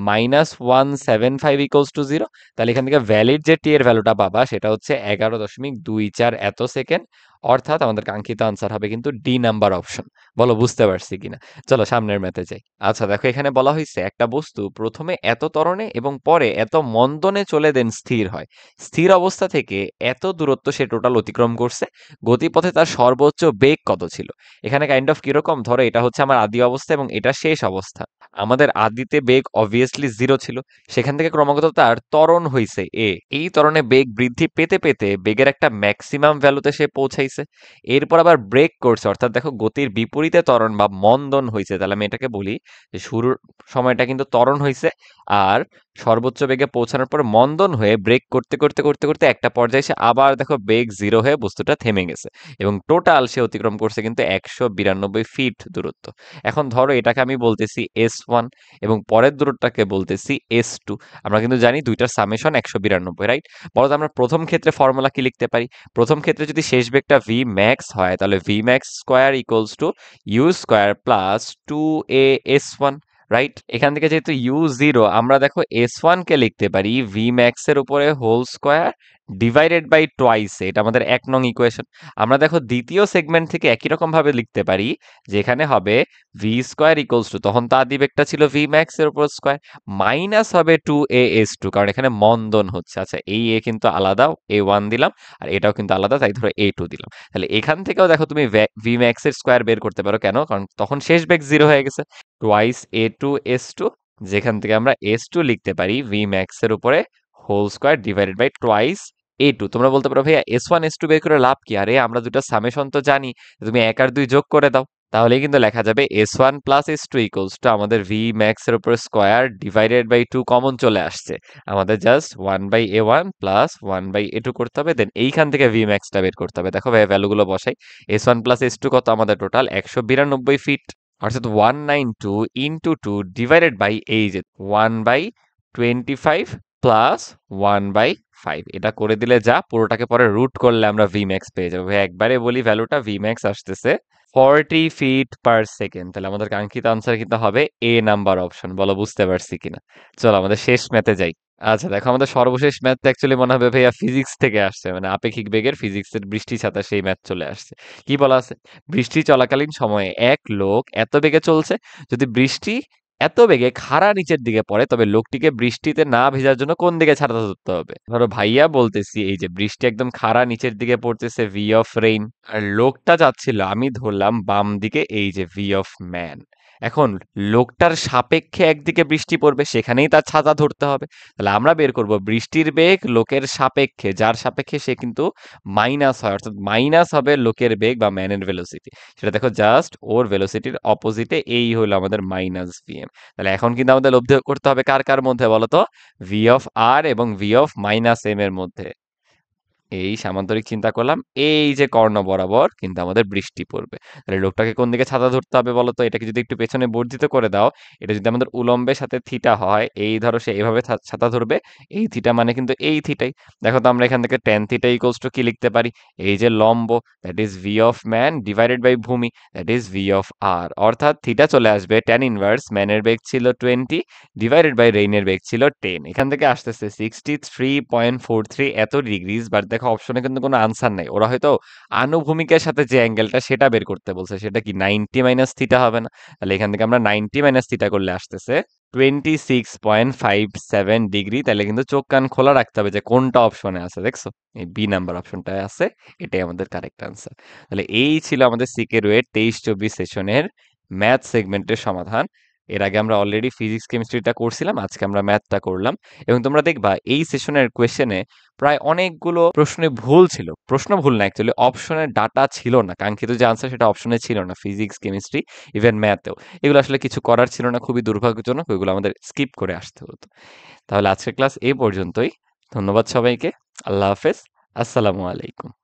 Speaker 1: minus 175 equals to 0, তাহলে এখান থেকে ভ্যালিড যে টি এর ভ্যালুটা পাবা সেটা হচ্ছে 11.24 এত সেকেন্ড। অর্থাৎ আমাদের কাঙ্ক্ষিত আনসার হবে কিন্তু ডি নাম্বার অপশন। বলো বুঝতে পারছি কিনা? চলো সামনের ম্যাথে যাই। আচ্ছা দেখো এখানে বলা হয়েছে একটা বস্তু প্রথমে এত ত্বরণে এবং পরে এত মন্দনে চলে দেন স্থির হয়। স্থির অবস্থা থেকে এত দূরত্ব সে টোটাল অতিক্রম করছে, গতিপথে তার সর্বোচ্চ বেগ কত ছিল? এখানে কাইন্ড অফ কিরকম, ধরো এটা হচ্ছে আমার আদি অবস্থা এবং এটা শেষ অবস্থা। আমাদের আদিতে বেগ অবভিয়াসলি 0 ছিল, সেখান থেকে ক্রমাগত তার ত্বরণ হইছে এ। এই ত্বরণে বেগ বৃদ্ধি পেতে পেতে বেগের একটা ম্যাক্সিমাম ভ্যালুতে সে পৌঁছাইছে। এরপর আবার ব্রেক করছে, অর্থাৎ দেখো গতির বিপরীতে ত্বরণ বা মন্দন হইছে। তাহলে আমি এটাকে বলি যে শুরুর সময়টা কিন্তু ত্বরণ হইছে, আর সর্বোচ্চ বেগে পৌঁছানোর পর মন্দন হয়ে ব্রেক করতে করতে করতে করতে একটা পর্যায়ে এসে আবার দেখো বেগ 0 হয়ে বস্তুটা থেমে গেছে এবং টোটাল সে অতিক্রম করছে কিন্তু 192 ফিট দূরত্ব। এখন ধরো এটাকে আমি বলতেছি S1 এবং পরের দূরত্বটাকে বলতেছি S2। আমরা কিন্তু জানি দুইটার সামেশন 192, রাইট? বলো তো আমরা প্রথম ক্ষেত্রে ফর্মুলা কি লিখতে পারি? প্রথম ক্ষেত্রে যদি শেষ বেগটা ভি ম্যাক্স হয় তাহলে V max square equals to U square plus 2a S1, right? এখান থেকে যেহেতু ইউ 0, আমরা দেখো S1 কে লিখতে পারি ভি ম্যাক্স এর উপরে whole square divided by twice. এটা আমাদের 1 নং ইকুয়েশন। আমরা দেখো দ্বিতীয় সেগমেন্ট থেকে একই রকম ভাবে লিখতে পারি, যেখানে হবে ভি স্কোয়ার ইকুয়ালস টু, তখন তো আদি বেগটা ছিল ভি ম্যাক্স এর উপর স্কোয়ার, মাইনাস হবে 2a S2, কারণ এখানে মন্দন হচ্ছে। আচ্ছা এই এ কিন্তু আলাদা, A1 দিলাম, আর এটাও কিন্তু আলাদা, তাই ধরো A2 দিলাম। তাহলে এখান থেকেও দেখো তুমি ভি ম্যাক্স এর স্কোয়ার বের করতে পারো, কেন? কারণ তখন শেষ বেগ 0 হয়ে গেছে। টোয়াইস A2 S2, যেখান থেকে আমরা S2 লিখতে পারি ভি ম্যাক্স এর উপরে whole square divided by twice A2। তোমরা বলতে পারো ভাইয়া S1 S2 বের করে লাভ কি? আরে আমরা দুটা সামেশন তো জানি, তুমি 1 আর 2 যোগ করে দাও, তাহলেই কিন্তু লেখা যাবে S1 plus S2 equals to, আমাদের ভি ম্যাক্স এর উপর স্কোয়ার ডিভাইডেড বাই 2 কমন চলে আসছে, আমাদের জাস্ট 1/A1 প্লাস 1/A2 করতে হবে, দেন এইখান থেকে ভি ম্যাক্সটা বের করতে হবে। দেখো ভাইয়া ভ্যালুগুলো বসাই। S1 প্লাস S2 কত? আমাদের টোটাল 192 ফিট, অর্থাৎ 192 ইন্টু 2 ডিভাইডেড বাই এই যে 1/25 প্লাস 1/5, এটা করে দিলে যা পুরোটাকে পরে রুট করলে আমরা ভি ম্যাক্স পেয়ে যাবো। একবারে বলি ভ্যালুটা, ভি ম্যাক্স আসতেছে 40 ফিট পার সেকেন্ড। তাহলে আমাদের কাঙ্ক্ষিত আনসার কিন্তু হবে এ নাম্বার অপশন। বলো বুঝতে পারছি কিনা? চলো আমাদের শেষ ম্যাথে যাই। আচ্ছা দেখো আমাদের সর্বশেষ ম্যাথ অ্যাকচুয়ালি মনে হবে ভাইয়া ফিজিক্স থেকে আসছে, মানে আপেক্ষিক বেগের ফিজিক্সের বৃষ্টি ছাতা সেই ম্যাথ চলে আসছে। কি বলা আছে? বৃষ্টি চলাকালীন সময়ে এক লোক এত বেগে চলছে, যদি বৃষ্টি এত বেগে খাড়া নিচের দিকে পড়ে তবে লোকটিকে বৃষ্টিতে না ভেজার জন্য কোন দিকে ছাতা ধরতে হবে? ধরো ভাইয়া বলতেছি এই যে বৃষ্টি একদম খাড়া নিচের দিকে পড়তেছে, ভি অফ রেইন, আর লোকটা যাচ্ছিল, আমি ধরলাম বাম দিকে, এই যে ভি অফ ম্যান। এখন লোকটার সাপেক্ষে একদিকে বৃষ্টি পড়বে, সেখানেই তার ছাতা ধরতে হবে। তাহলে আমরা বের করব বৃষ্টির বেগ লোকের সাপেক্ষে, যার সাপেক্ষে সে কিন্তু মাইনাস হয়, অর্থাৎ মাইনাস হবে লোকের বেগ বা ম্যানের ভেলোসিটি। সেটা দেখো জাস্ট ওর ভেলোসিটির অপোজিটে, এই হলো আমাদের মাইনাস ভিএম। তাহলে এখন কিন্তু আমাদের লব্ধি করতে হবে কার কার মধ্যে বলো তো? ভি অফ আর এবং ভি অফ মাইনাস এম এর মধ্যে। এই সামান্তরিক চিন্তা করলাম, এই যে কর্ণ বরাবর কিন্তু আমাদের বৃষ্টি পড়বে। তাহলে লোকটাকে কোন দিকে ছাতা ধরতে হবে বলো তো? এটাকে যদি একটু পেছনে বর্ধিত করে দাও, এটা যদি আমাদের উলম্বের সাথে থিটা হয়, এই ধরো সে এভাবে ছাতা ধরবে, এই থিটা মানে কিন্তু এই থিটাই। দেখো তো আমরা এখান থেকে ট্যান থিটা ইকুয়ালস টু কি লিখতে পারি? এই যে লম্ব, that is V of man divided by ভূমি, that is V of R. অর্থাৎ থিটা চলে আসবে ট্যান ইনভার্স ম্যানের বেগ ছিল 20 ডিভাইডেড বাই রেইনের বেগ ছিল 10। এখান থেকে আসতেছে 63.43 এত ডিগ্রিজ। বাট দেখো অপশনে কিন্তু কোনো আনসার নাই, ওরা হয়তো আনুভূমিকের সাথে যে অ্যাঙ্গেলটা সেটা বের করতে বলছে, সেটা কি 90 মাইনাস থিটা হবে না? তাহলে এখান থেকে আমরা 90 মাইনাস থিটা করলে আসতেছে 26.57 ডিগ্রি। তাহলে কিন্তু চোখ কান খোলা রাখতে হবে যে কোনটা অপশনে আছে, দেখছো? এই বি নাম্বার অপশনটায় আছে, এটাই আমাদের কারেক্ট আনসার। তাহলে এই ছিল আমাদের সিকে রুয়েট 23-24 সেশনের ম্যাথ সেগমেন্টের সমাধান। এর আগে আমরা অলরেডি ফিজিক্স কেমিস্ট্রিটা করছিলাম, আজকে আমরা ম্যাথটা করলাম। এবং তোমরা দেখবা এই সেশনের কোয়েশ্চেনে প্রায় অনেকগুলো প্রশ্নে ভুল ছিল। প্রশ্ন ভুল না, অ্যাকচুয়ালি অপশনের ডাটা ছিল না, কাঙ্ক্ষিত যে আনসার সেটা অপশনে ছিল না, ফিজিক্স কেমিস্ট্রি ইভেন ম্যাথেও। এগুলো আসলে কিছু করার ছিল না, খুবই দুর্ভাগ্যজনক, ওইগুলো আমাদের স্কিপ করে আসতে হতো। তাহলে আজকের ক্লাস এই পর্যন্তই। ধন্যবাদ সবাইকে। আল্লাহ হাফেজ। আসসালামু আলাইকুম।